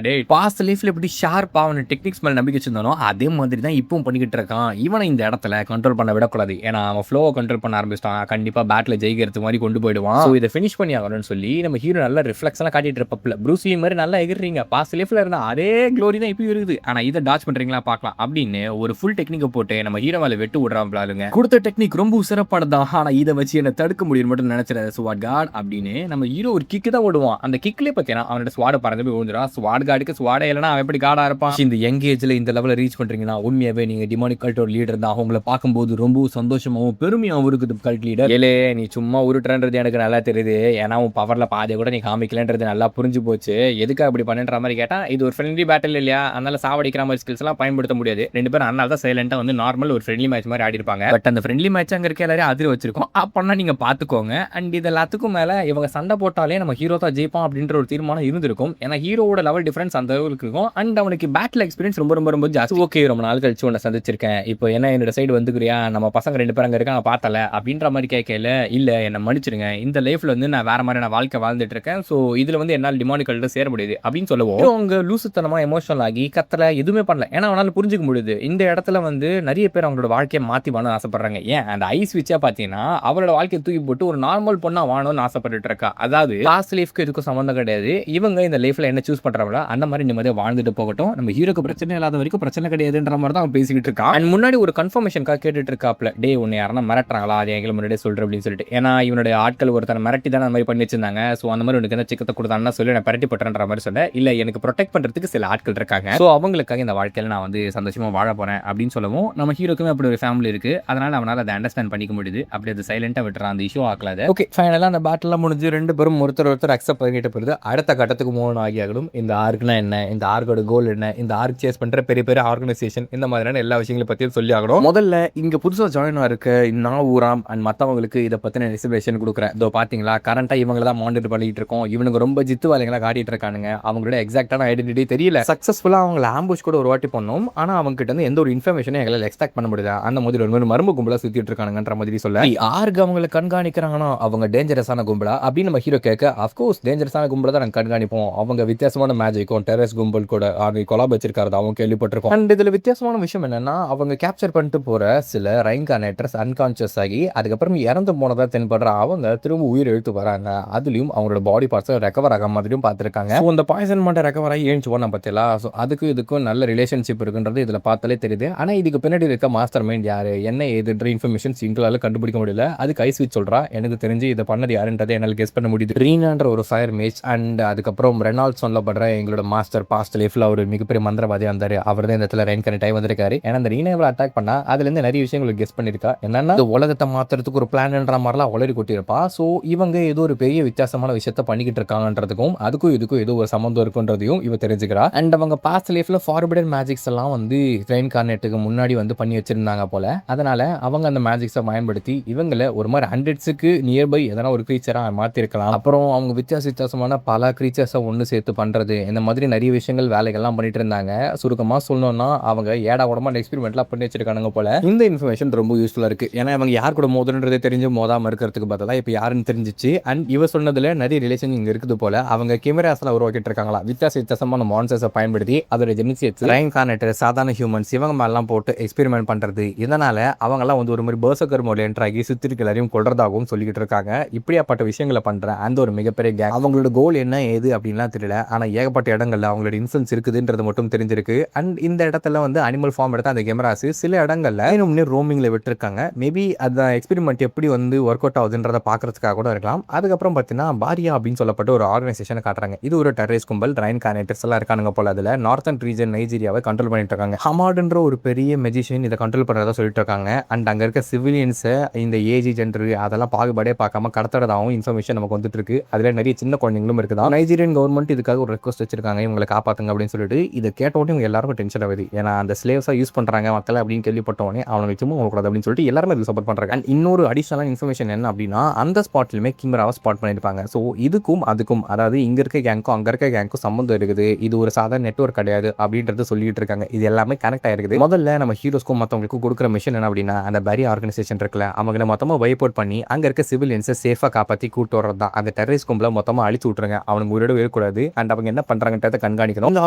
டே பாஸ்ட் லைஃப்ல எப்படி ஷார்ப்பா அவன் டெக்னிக்ஸ் மேல நம்பிக்கை வச்சிருந்தானோ அதே மாதிரி தான் இப்பவும் பண்ணிக்கிட்டு இருக்கான். இவனை இந்த இடத்துல கண்ட்ரோல் பண்ண விடக்கூடாது. ஏன்னா அவன் ஃப்ளோவை கண்ட்ரோல் பண்ண ஆரம்பிச்சிட்டான். கண்டிப்பா பேட்ல ஜெயிக்கிறது மாதிரி கொண்டு போயிடுவான். ஸோ இதை ஃபினிஷ் பண்ணி ஆகணும்னு சொல்லி நம்ம ஹீரோ நல்ல ரிஃப்ளெக்ஸ் எல்லாம் காட்டிட்டு இருப்பல ப்ரூஸ்லி மாதிரி நல்லா எகிர்றீங்க. பாஸ்ட் லைஃப்ல இருந்தா அதே க்ளோரி தான் இப்பயும் இருக்குது. ஆனா இதை டாச் பண்றீங்களா பார்க்கலாம் அப்படின்னு ஒரு ஃபுல் டெக்னிக்கை போட்டு நம்ம ஹீரோ மேல வெட்டு விடுறாங்க. கொடுத்த டெக்னிக் ரொம்ப சிறப்பானதான். ஆனா இதை வச்சு என்ன தடுக்க முடியும் மட்டும் நினைச்சிடாத ஸ்வாட் கார்டு அப்படின்னு நம்ம ஹீரோ ஒரு கிக்கு தான் ஓடுவான். அந்த கிக்லேயே பார்த்தீங்கன்னா அவனோட ஸ்வாட பறந்து போய் விழுந்துடும். ஸ்வாட் கார்டுக்கு ஸ்வாடே இல்லைனா அவன் எப்படி கார்டா இருப்பான். இந்த யங் ஏஜ்ல இந்த லெவலில் ரீச் பண்றீங்கன்னா உண்மையாவே நீங்க டிமானிக் கல்ட் ஒரு லீடர் தான். அவங்களை பார்க்கும்போது ரொம்ப சந்தோஷமாவும் பெருமையாகவும் இருக்குது கல்ட் லீடர். ஏலே நீ சும்மா உருட்டுறது எனக்கு நல்லா தெரியுது. ஏன்னா உன் பவர்ல பாதியை கூட நீ காமிக்கலன்றது நல்லா புரிஞ்சு போச்சு. எதுக்கு அப்படி பண்ணுற மாதிரி கேட்டா இது ஒரு ஃப்ரெண்ட்லி பேட்டில் இல்லையா, அதனால சாவடிக்கிற மாதிரி ஸ்கில்ஸ் எல்லாம் பயன்படுத்த முடியாது. ரெண்டு பேரும் அதனால தான் சைலண்டா வந்து நார்மல் ஒரு ஃப்ரெண்ட்லி மேட்ச் மாதிரி ஆடி இருப்பாங்க. பட் அந்த ஃப்ரெண்ட்லி மேட்ச் அங்க இருக்க எல்லாரையும் அதிர வச்சிருக்கோம். அப்பன்னா நீங்க பாத்துக்கோங்க. அண்ட் இது எல்லாத்துக்கும் மேல இவங்க சண்டை போட்டாலே நம்ம ஹீரோ தான் ஜெயிப்பான் அப்படின்ற ஒரு தீர்மானம் இருந்திருக்கும். ஏன்னா ஹீரோவோட லெவல் டிஃபரன்ஸ் அந்த அளவுக்கு இருக்கும். அண்ட் அவனுக்கு பேட்டில் எக்ஸ்பீரியன்ஸ் ரொம்ப ரொம்ப ரொம்ப ஜாஸ்தி. ஓகே ரொம்ப நாள் கழிச்சு உன்னை சந்திச்சிருக்கேன், இப்போ என்ன என்னோட சைடு வந்துக்கிறியா, நம்ம பசங்க 2 பேரும் அங்கே இருக்காங்க பார்த்தல அப்படின்ற மாதிரி கேட்கல. இல்லை என்னை மன்னிச்சிருங்க, இந்த லைஃப்ல வந்து நான் வேற மாதிரி நான் வாழ்க்கை வாழ்ந்துட்டு இருக்கேன். ஸோ இதில் வந்து என்னால் டிமானிக்கல்ட்ட சேர முடியுது அப்படின்னு சொல்லுவோம். அவங்க லூசுத்தனமா எமோஷனல் ஆகி கத்தல எதுவுமே பண்ணல. ஏன்னா அவனால புரிஞ்சுக்க முடியுது இந்த இடத்துல வந்து நிறைய பேர் அவங்களோட வாழ்க்கையை மாற்றி வாழ ஆசைப்படுறாங்க. ஏன் அந்த ஐஸ் விச்சா பார்த்தீங்கன்னா அவளோட வாழ்க்கையை தூக்கி போட்டு ஒரு நார்மல் பொண்ணா வாழணும்னு ஆசைப்பட்டு இருக்கா. அதாவது பாஸ்ட் லைஃப்க்கு இதுக்கும் சம்மந்தம் கிடையாது. இவங்க இந்த லைஃப்ல என்ன சூஸ் பண்றாங்களோ அந்த மாதிரி நிம்மதியாக வாழ்ந்துட்டு போகட்டும். நம்ம ஹீரோக்கு பிரச்சனை இல்லாத வரைக்கும் பிரச்சனை கிடையாதுன்ற மாதிரி தான் அவன் பேசிக்கிட்டு இருக்கான். அண்ட் முன்னாடி ஒரு கன்ஃபர்மேஷன்காக கேட்டுட்டு இருக்காப்ல, டே உன்னை யாரா மிரட்டுறாங்களா, அது எங்களை முன்னாடியே சொல்றேன் அப்படின்னு சொல்லிட்டு. ஏன்னா இவனுடைய ஆட்கள் ஒருத்தர் மிரட்டி தான் அந்த மாதிரி பண்ணி வச்சிருந்தாங்க. ஸோ அந்த மாதிரி உனக்கு என்ன சிக்கத்தை கொடுத்தான்னு சொல்லி நான் மிரட்டி போட்டுறேன்ற மாதிரி சொல்ல, இல்லை எனக்கு ப்ரொடெக்ட் பண்றதுக்கு சில ஆட்கள் இருக்காங்க. ஸோ அவங்களுக்காக இந்த வாழ்க்கையில் நான் வந்து சந்தோஷமா வாழ போறேன் அப்படின்னு சொல்லவும் நம்ம ஹீரோக்குமே அப்படி ஒரு ஃபேமிலி இருக்கு. அதனால அவனால் அதை அண்டர்ஸ்டாண்ட் பண்ணிக்க முடியுது. அப்படி அது சைலண்டா விட்டுறான், அந்த இஷ்யூ ஆக்கலாது. ஓகே ஃபைனலாக அந்த பேட்டில் முடிஞ்சு 2 பேரும் ஒருத்தர் அக்செப்ட் பண்ணிட்டு போயிருது. அடுத்த கட்டத்துக்கு மூவ் ஆகியாகணும். இந்த ஆர்க்குனா என்ன, இந்த ஆர்க்கோட கோல் என்ன, இந்த ஆர்க் சேஸ் பண்ற பெரிய பெரிய ஆர்கனைசேஷன், இந்த மாதிரியான எல்லா விஷயங்களை பற்றியும் சொல்லி ஆகணும். முதல்ல இங்க புதுசாக ஜாயின் ஆயிருக்க நான் ஊராம் அண்ட் மற்றவங்களுக்கு இதை பற்றின எக்ஸ்பிளேஷன் கொடுக்குறேன். இதோ பார்த்தீங்களா கரண்ட்டாக இவங்களை தான் மானிட்டர் பண்ணிட்டு இருக்கோம். இவனுக்கு ரொம்ப ஜித்து வேலைகளை காட்டிட்டு இருக்கானுங்க. அவங்களோட எக்ஸாக்டான ஐடென்டிட்டி தெரியல. சக்ஸஸ்ஃபுல்லாக அவங்களை ஆம்புஷ் கூட ஒரு வாட்டி பண்ணோம். ஆனால் அவங்க கிட்ட இருந்து எந்த ஒரு இன்ஃபர்மேஷனை எங்களால் எக்ஸ்பெக்ட் பண்ண முடியாது. அந்த மாதிரி ஒரு மர்ம கும்பலாக சுற்றிட்டு இருக்கானுங்கன்ற மாதிரி சொல்ல, யாருக்கு அவங்களை கண்காணிக்கிறாங்கன்னா அவங்க டேஞ்சரஸான கும்பலா அப்படின்னு நம்ம ஹீரோ கேட்க, அஃப்கோர்ஸ் டேஞ்சரஸான கும்பலை தான் நாங்கள் கண்காணிப்போம். அவங்க வித்தியாசமான மேஜிக்கும் டெரஸ் கும்பல் கூட கொலாப் வச்சிருக்காரு அவங்க கேள்விப்பட்டிருக்கோம். அண்ட் இதில் வித்தியாசமான விஷயம் என்னன்னா, அவங்க கேப்சர் பண்ணிட்டு போற சில ரைன்கார்னேட்டர்ஸ் அன்கான்சியஸ் ஆகி அதுக்கப்புறம் இறந்து போனதா தென்படுற அவங்க திரும்ப உயிர் எழுத்து வராங்க. அதுலயும் அவங்களோட பாடி பார்ட்ஸ் ரெக்கவர் ஆக மாதிரியும் பார்த்துருக்காங்க. ஸோ அந்த பாய்சன் மட்டும் ரெக்கவர் ஆகி ஏஞ்சி போன பார்த்தீங்களா. ஸோ அதுக்கு இதுக்கும் நல்ல ரிலேஷன்ஷிப் இருக்குன்றது இதில் பார்த்தாலே தெரியுது. ஆனால் இதுக்கு பின்னாடி இருக்க மாஸ்டர் மைண்ட் யாரு, என்ன ஏதுன்ற இன்ஃபர்மேஷன் சிங்கிளால கண்டுபிடிக்க முடியல. அதுக்கு ஐஸ் விச் சொல்றா, எனக்கு தெரிஞ்சு இதை பண்ணது யாருன்றதை என்னால் கெஸ் பண்ண முடியுது. ரீனான்ற ஒரு ஃபயர் மேஜ் அண்ட் அதுக்கப்புறம் ரெனால்ட் சொல்லப்படுற எங்களோட மாஸ்டர் பாஸ்ட் லைஃப்ல ஒரு மிகப்பெரிய மந்திரவாதியா இருந்தாரு. அவர் தான் இந்த இடத்துல ரெயின் கனெக்ட் ஆகி வந்திருக்காரு. ஏன்னா அந்த ரீனாவை அட்டாக் பண்ணா அதுல இருந்து நிறைய விஷயங்கள் கெஸ் பண்ணிருக்கா. என்னன்னா உலகத்தை மாத்துறதுக்கு ஒரு பிளான்ன்ற மாதிரிலாம் உளறி கொட்டியிருப்பா. ஸோ இவங்க ஏதோ ஒரு பெரிய வித்தியாசமான விஷயத்த பண்ணிக்கிட்டு இருக்காங்கன்றதுக்கும் அதுக்கும் இதுக்கும் ஏதோ ஒரு சம்பந்தம் இருக்குன்றதையும் இவ தெரிஞ்சுக்கிறா. அண்ட் அவங்க பாஸ்ட் லைஃப்ல ஃபார்பிடன் மேஜிக்ஸ் எல்லாம் வந்து ரெயின் கார்னெட்டுக்கு முன்னாடி வந்து பண்ணி வச்சிருந்தாங்க போல. அதனால அவங்க அந்த மேஜிக்ஸை பயன்படுத்தி இவங்களை ஒரு மாதிரி 100க்கு நியர்பை எதனா ஒரு கிரீச்சரா மாத்திருக்கலாம். அப்புறம் அவங்க வித்தியாசமான பல கிரீச்சர்ஸை ஒன்று சேர்த்து பண்றது, இந்த மாதிரி நிறைய விஷயங்கள் வேலைகள்லாம் பண்ணிட்டு இருந்தாங்க. சுருக்கமாக சொல்லணும்னா அவங்க ஏடா உடம்பு எக்ஸ்பெரிமெண்ட்லாம் பண்ணி வச்சிருக்காங்க போல. இந்த இன்ஃபர்மேஷன் ரொம்ப யூஸ்ஃபுல்லாக இருக்கு. ஏன்னா அவங்க யார் கூட மோதுன்றதே தெரிஞ்சு மோதாம இருக்கிறதுக்கு பார்த்தா இப்போ யாருன்னு தெரிஞ்சிச்சு. அண்ட் இவ சொன்னதுல நிறைய ரிலேஷன் இங்க இருக்குது போல. அவங்க கேமராஸ்ல உருவாக்கிட்டு இருக்காங்களா வித்தியாசமான மான்ஸ்டர்ஸை பயன்படுத்தி அதோட ஜெனிசியஸ் ரைன்கார்னேட்டர் சாதாரண ஹியூமன்ஸ் இவங்க மேலாம் போட்டு எக்ஸ்பெரிமெண்ட் பண்றது. இதனால அவங்க எல்லாம் வந்து ஒரு மாதிரி பர்சக்கர் மோட்ல என்ட்ராகி சுத்திருக்கு எல்லாரையும் கொள்றதாகவும் சொல்லிக்கிட்டு இருக்காங்க. இப்படியாப்பட்ட விஷயங்களை பண்ற அந்த ஒரு மிகப்பெரிய கேங். அவங்களோட கோல் என்ன ஏது அப்படின்லாம் தெரியல. ஆனா ஏகப்பட்ட இடங்கள்ல அவங்களோட இன்ஃப்ளூயன்ஸ் இருக்குதுன்றது மட்டும் தெரிஞ்சிருக்கு. அண்ட் இந்த இடத்துல வந்து அனிமல் ஃபார்ம் எடுத்த அந்த கேமராஸ் சில இடங்கள்ல இன்னும் ரோமிங்ல விட்டுருக்காங்க. மேபி அந்த எக்ஸ்பெரிமெண்ட் எப்படி வந்து ஒர்க் அவுட் ஆகுதுன்றத பாக்குறதுக்காக கூட இருக்கலாம். அதுக்கப்புறம் பார்த்தீங்கன்னா பாரியா அப்படின்னு சொல்லப்பட்ட ஒரு ஆர்கனைசேஷனை காட்டுறாங்க. இது ஒரு டெரரிஸ்ட் கும்பல், ரைன்கார்னேட்டர்ஸ் எல்லாம் இருக்கானுங்க போல. அதுல நார்த்தன் ரீஜன் நைஜீரியாவை கண்ட்ரோல் பண்ணிட்டு இருக்காங்க. ஹமாடுன்ற ஒரு பெரிய மெஜிஷியன் இதை கண்ட்ரோல் பண்றதா சொல்லிட்டு இருக்காங்க. அண்ட் அங்க இருக்க சிவிலியன்ஸை இந்த ஏஜி ஜெண்டர் அதெல்லாம் பாகுபாடே பார்க்காம கடத்துறதாகவும் இன்ஃபர்மேஷன் நமக்கு வந்துட்டு இருக்கு. அதுல நிறைய சின்ன குழந்தைங்களும் இருக்குதா. நைஜீரியன் கவர்மெண்ட் இதுக்காக ஒரு ரெக்வஸ்ட் வச்சிருக்காங்க, இவங்களை காப்பாத்துங்க அப்படின்னு சொல்லிட்டு. இதை கேட்ட உடனே இவங்க எல்லாருக்கும் டென்ஷன் ஆகுது. ஏன்னா அந்த ஸ்லேவ்ஸா யூஸ் பண்றாங்க மக்கள் அப்படின்னு கேள்விப்பட்ட உடனே அவனுக்கு சும்மா கூடாது அப்படின்னு சொல்லிட்டு எல்லாருமே இது சப்போர்ட் பண்றாங்க. அண்ட் இன்னொரு அடிஷனல் இன்ஃபர்மேஷன் என்ன அப்படின்னா, அந்த ஸ்பாட்லயுமே கிமராவை ஸ்பாட் பண்ணிருப்பாங்க. ஸோ இதுக்கும் அதுக்கும், அதாவது இங்க இருக்க கேங்க்கும் அங்க இருக்க கேங்க்கும் சம்பந்தம் இருக்குது. இது ஒரு சாதாரண நெட்வொர்க் கிடையாது அப்படின்றது சொல்லிட்டு இருக்காங்க. இது எல்லாமே கனெக்ட் ஆயிருக்குது. முதல்ல நம்ம ஹீரோஸ்க்கும் மற்றவங்களுக்கும் கொடுக்குற மிஷன் என்ன அப்படின்னா, அந்த பேரி ஆர்கனைசேஷன் இருக்குல்ல அவங்களை மொத்தமாக வைப் அவுட் பண்ணி அங்க இருக்க சிவிலியன்ஸை சேஃபா காப்பாற்றி கூட்டு வர்றது தான். அந்த டெரரிஸ்ட் கும்பலை மொத்தமாக அழிச்சு விட்ருங்க, அவனுக்கு உயிரோட இருக்கக்கூடாது, அண்ட் அவங்க என்ன பண்ணுறாங்கன்றதை கண்காணிக்கணும். இந்த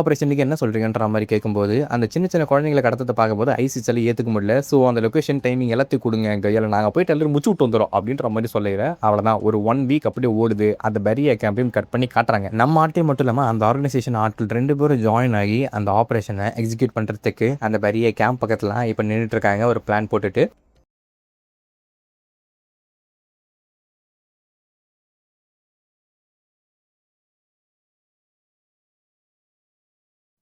ஆப்ரேஷனுக்கு என்ன சொல்கிறீங்கன்ற மாதிரி கேட்கும்போது அந்த சின்ன சின்ன குழந்தைங்களை கடத்தத்தை பார்க்கும்போது ஐசிஸால ஏற்றுக்க முடியல. ஸோ அந்த லொக்கேஷன் டைமிங் எல்லாத்தையும் கொடுங்க கையில், நாங்கள் போயிட்டு எல்லாரும் முடிச்சு விட்டு வந்துடும் அப்படின்ற மாதிரி சொல்லிடுறேன். அவ்வளோதான், ஒரு 1 வீக் அப்படியே ஓடுது. அந்த பெரிய கேம்பையும் கட் பண்ணி காட்டுறாங்க. நம்ம ஆட்டையும் மட்டும் இல்லாமல் அந்த ஆர்கனைசேஷன் ஆட்கள் 2 பேரும் ஜாயின் ஆகி அந்த ஆப்ரேஷனை எக்ஸிக்யூட் பண்ணுறதுக்கு அந்த பெரிய கேம்ப் பக்கத்தில் இப்போ நின்றுட்டு இருக்காங்க ஒரு பிளான் போட்டுட்டு.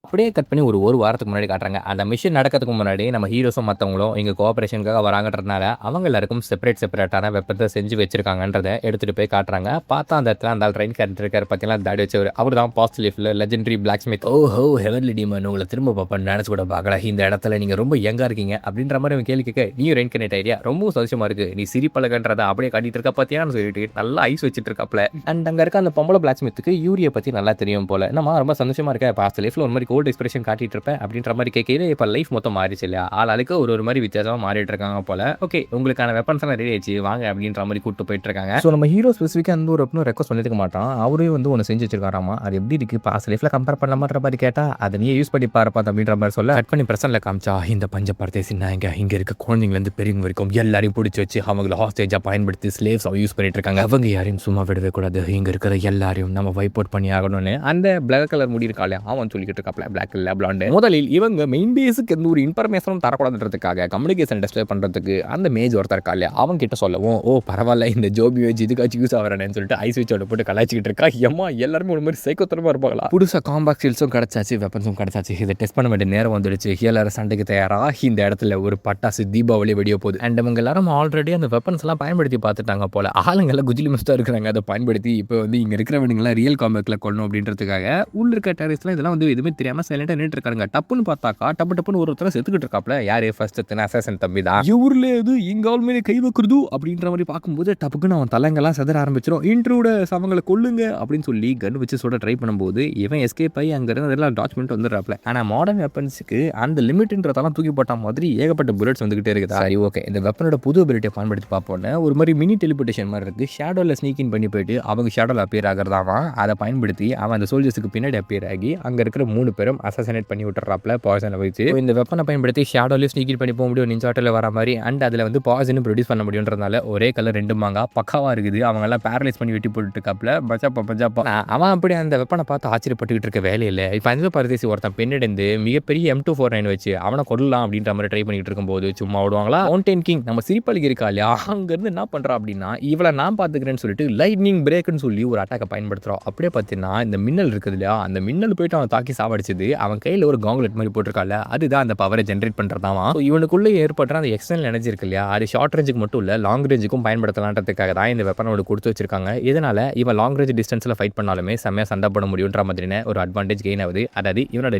அப்படியே கட் பண்ணி ஒரு வாரத்துக்கு முன்னாடி காட்டுறாங்க. அந்த மிஷன் நடக்கிறதுக்கு முன்னாடி நம்ம ஹீரோஸும் மற்றவங்களும் இங்கே கோஆப்ரேஷனுக்காக வராங்கன்றதுனால அவங்க எல்லாருக்கும் செப்பரேட்டான வெப்பத்தை செஞ்சு வச்சிருக்காங்கன்றதை எடுத்துகிட்டு போய் காட்டுறாங்க. பார்த்தா அந்த இடத்துல அந்த ட்ரெயின் கேரக்டர் இருக்கார் பார்த்தீங்கன்னா, தாடி வச்சவர், அவர் தான் பாஸ்ட் லைஃப்ல லெஜெண்டரி பிளாக் ஸ்மித். ஓஹோ ஹெவன்லி டீமன், உங்களை திரும்ப பார்ப்பேன் நினச்சி கூட பார்க்கல, இந்த இடத்துல நீங்கள் ரொம்ப யங்காக இருக்கீங்க அப்படின்ற மாதிரி அவன் கேள்வி கேட்க, நீ ரெயின்கனெக்ட் ஐடியா ரொம்ப சந்தோஷமாக இருக்குது, நீ சிரிப்பழகன்றதை அப்படியே காட்டிட்டு இருக்கா பார்த்தியான்னு சொல்லிட்டு நல்லா ஐஸ் வச்சுட்டு இருக்காப்ல. அண்ட் அங்கே இருக்க அந்த பொம்பளை பிளாக் ஸ்மித்துக்கு யூரியை பற்றி நல்லா தெரியும் போல. நம்ம ரொம்ப சந்தோஷமாக இருக்க, பாஸ்ட் லைஃப்ல ஒரு மாதிரி கோல்டு எக்ஸ்பிரஷன் காட்டிட்டு இருப்பேன் அப்படின்ற மாதிரி கேட்கல. இப்போ லைஃப் மொத்தம் மாறிச்சு இல்லையா, ஆளுக்கு ஒரு மாதிரி வித்தியாசமாக மாறிட்டு இருக்காங்க போல. ஓகே, உங்களுக்கான வெப்பன்ஸ் எல்லாம் ரெடி ஆயிடுச்சு, வாங்க அப்படின்ற மாதிரி கூப்பிட்டு போயிட்டு இருக்காங்க. ஸோ நம்ம ஹீரோ ஸ்பெசிஃபிக்காக அந்த ஒரு வெப்பனும் ரெக்வஸ்ட் பண்ணிருக்க மாட்டான், அவரே ஒன்று செஞ்சு வச்சிருக்காராமா. அது எப்படி இருக்கு பாஸ்ட் லைஃப்ல கம்பேர் பண்ண மாதிரி மாதிரி கேட்டா, அதை நீ யூஸ் பண்ணி பாருப்பா அப்படின்ற மாதிரி சொல்ல கட் பண்ணி பிரசன்ல காமிச்சா, இந்த பஞ்ச பரதேசின்னா இங்க இருக்க குழந்தைங்கலேருந்து பெரியவங்க வரைக்கும் எல்லாரையும் பிடிச்சி வச்சு அவங்களை ஹாஸ்டேஜா பயன்படுத்தி ஸ்லேவ்ஸ் யூஸ் பண்ணிட்டு இருக்காங்க. அவங்க யாரையும் சும்மா விடவே கூடாது, இங்க இருக்கிற எல்லாரையும் நம்ம வைப் அவுட் பண்ணி ஆகணும்னு அந்த பிளாக் கலர் முடி இருக்காளே அவன் சொல்லிக்கிட்டு இருக்காப்ல, பிளாக் இல்ல பிளாண்டு. முதலில் இவங்க மெயின் பேஸுக்கு எந்த ஒரு இன்ஃபர்மேஷனும் தரக்கூடாதுன்றதுக்காக கம்யூனிகேஷன் டிஸ்பிளே பண்ணுறதுக்கு அந்த மேஜ் ஒருத்தர் இருக்கா இல்லையா, அவங்க கிட்ட சொல்லவும், ஓ பரவாயில்ல இந்த ஜோபி மேஜ் இதுக்காச்சும் யூஸ் ஆகிறேன்னு சொல்லிட்டு ஐஸ் வச்சோட போட்டு கலாச்சிக்கிட்டு இருக்கா. எம்மா எல்லாருமே ஒரு மாதிரி சைக்கோத்தரமாக இருப்பாங்களா. புதுசாக காம்பாக்ட் ஸ்கில்ஸும் கிடச்சாச்சு, வெப்பன்ஸும் கிடச்சாச்சு, இதை டெஸ்ட் பண்ண வேண்டிய நேரம் வந்துடுச்சு. எல்லாரும் சண்டைக்கு தயாராக இந்த இடத்துல ஒரு பட்டாசு தீபாவளி வெடிய போகுது. அண்ட் அவங்க எல்லாரும் ஆல்ரெடி அந்த வெப்பன்ஸ் எல்லாம் பயன்படுத்தி பார்த்துட்டாங்க போல. ஆளுங்கெல்லாம் குஜிலி மிஸ்டாக இருக்கிறாங்க, அதை பயன்படுத்தி இப்போ இங்கே இருக்கிறவனுங்களாம் ரியல் காம்பேக்டில் கொள்ளணும் அப்படின்றதுக்காக உள்ள இருக்க டெரரிஸ்ட்லாம் இதெல்லாம் எதுவுமே தெரியாமல் சைலண்டாக நின்றுட்டு இருக்காங்க. டப்புன்னு பார்த்தாக்கா டப்புன்னு ஒருத்தர் செத்துக்கிட்டு இருக்காப்ல. யாரு ஃபர்ஸ்ட் அசாசன் தம்பி தான். இவர்ல எது இங்க ஆல் மேலே கை வைக்கிறது அப்படின்ற மாதிரி பார்க்கும்போது டப்புக்குன்னு அவன் தலைங்கெல்லாம் செதற ஆரம்பிச்சிடும். இன்ட்ரூட அவங்களை கொல்லுங்க அப்படின்னு சொல்லி கன் வச்சு சுட ட்ரை பண்ணும்போது இவன் எஸ்கேப் ஆகி அங்க இருந்து அதெல்லாம் டாச்மெண்ட் வந்துடுறாப்ல. ஆனா மாடர்ன் வெப்பன்ஸுக்கு அந்த லிமிட்ன்றதெல்லாம் தூக்கி போட்ட மாதிரி ஏகப்பட்ட புல்லட்ஸ் வந்துகிட்டே இருக்குது. சரி ஓகே, இந்த வெப்பனோட புது அபிலிட்டியை பயன்படுத்தி பார்ப்போன்னு ஒரு மாதிரி மினி டெலிபோர்டேஷன் மாதிரி இருக்கு. ஷேடோல ஸ்னீக் இன் பண்ணி போயிட்டு அவங்க ஷேடோல அப்பியர் ஆகிறதாவா, அதை பயன்படுத்தி அவன் அந்த சோல்ஜர்ஸுக்கு பின்னாடி அப்பியர் ஆகி அங்க இருக்கிற 3 பேரும் அசாசினேட் பண்ணி விட்டுறாப்ல பாய்சனை வச்சு. இந்த வெப்பனை பயன்படுத்தி ஷேடோலையும் ஸ்னீக் பண்ணி போக முடியும், நிஞ்சாட்டில் வர மாதிரி. அண்ட் அதில் பாய்சனும் ப்ரொடியூஸ் பண்ண முடியுன்றதுனால ஒரே கலர் 2 மாங்கா பக்காவாக இருக்குது. அவங்க எல்லாம் பேரலைஸ் பண்ணி வெட்டி போட்டுட்டு இருக்காப்ல. பச்சாப்பா அவன் அப்படி அந்த வெப்பனை பார்த்து ஆச்சரியப்பட்டுக்கிட்டு இருக்க வேலையில் இப்போ அந்த பரதேசி ஒருத்தன் பெண்ணிடந்து மிகப்பெரிய M249 வச்சு அவனை கொள்ளலாம் அப்படின்ற மாதிரி ட்ரை பண்ணிட்டு இருக்கும்போது சும்மா விடுவாங்களா. மவுண்டன் கிங் நம்ம சிரிப்பழகி இருக்கா இல்லையா, அங்கேருந்து என்ன பண்ணுறா அப்படின்னா, இவளை நான் பார்த்துக்கிறேன்னு சொல்லிட்டு லைட்னிங் பிரேக்குன்னு சொல்லி ஒரு அட்டாக்கை பயன்படுத்துகிறோம். அப்படியே பார்த்தீங்கன்னா இந்த மின்னல் இருக்குது இல்லையா, அந்த மின்னல் போயிட்டு அவன் தாக்கி சாவடிச்சது. அவன் கையில் ஒரு காங்குலெட் மாதிரி போட்டிருக்கால, அதுதான் அந்த பவரை ஜென்ரேட் பண்ணுறதாமா. ஸோ இவனுக்குள்ளே ஏற்படுற அந்த எக்ஸ்டர்னல் எனர்ஜி இருக்கு இல்லையா, அது ஷார்ட் ரேஞ்சுக்கு மட்டும் இல்லை லாங் ரேஞ்சுக்கும் பயன்படுத்தலான்றதுக்காக தான் இந்த வெப்பனோட கொடுத்து வச்சிருக்காங்க. இதனால இவன் லாங் ரேஞ்ச் டிஸ்டன்ஸில் ஃபைட் பண்ணாலுமே செம்மையாக சண்டை போட முடியுன்ற மாதிரியான ஒரு அட்வான்டேஜ் கெயின் ஆகுது. அதாவது இவனோட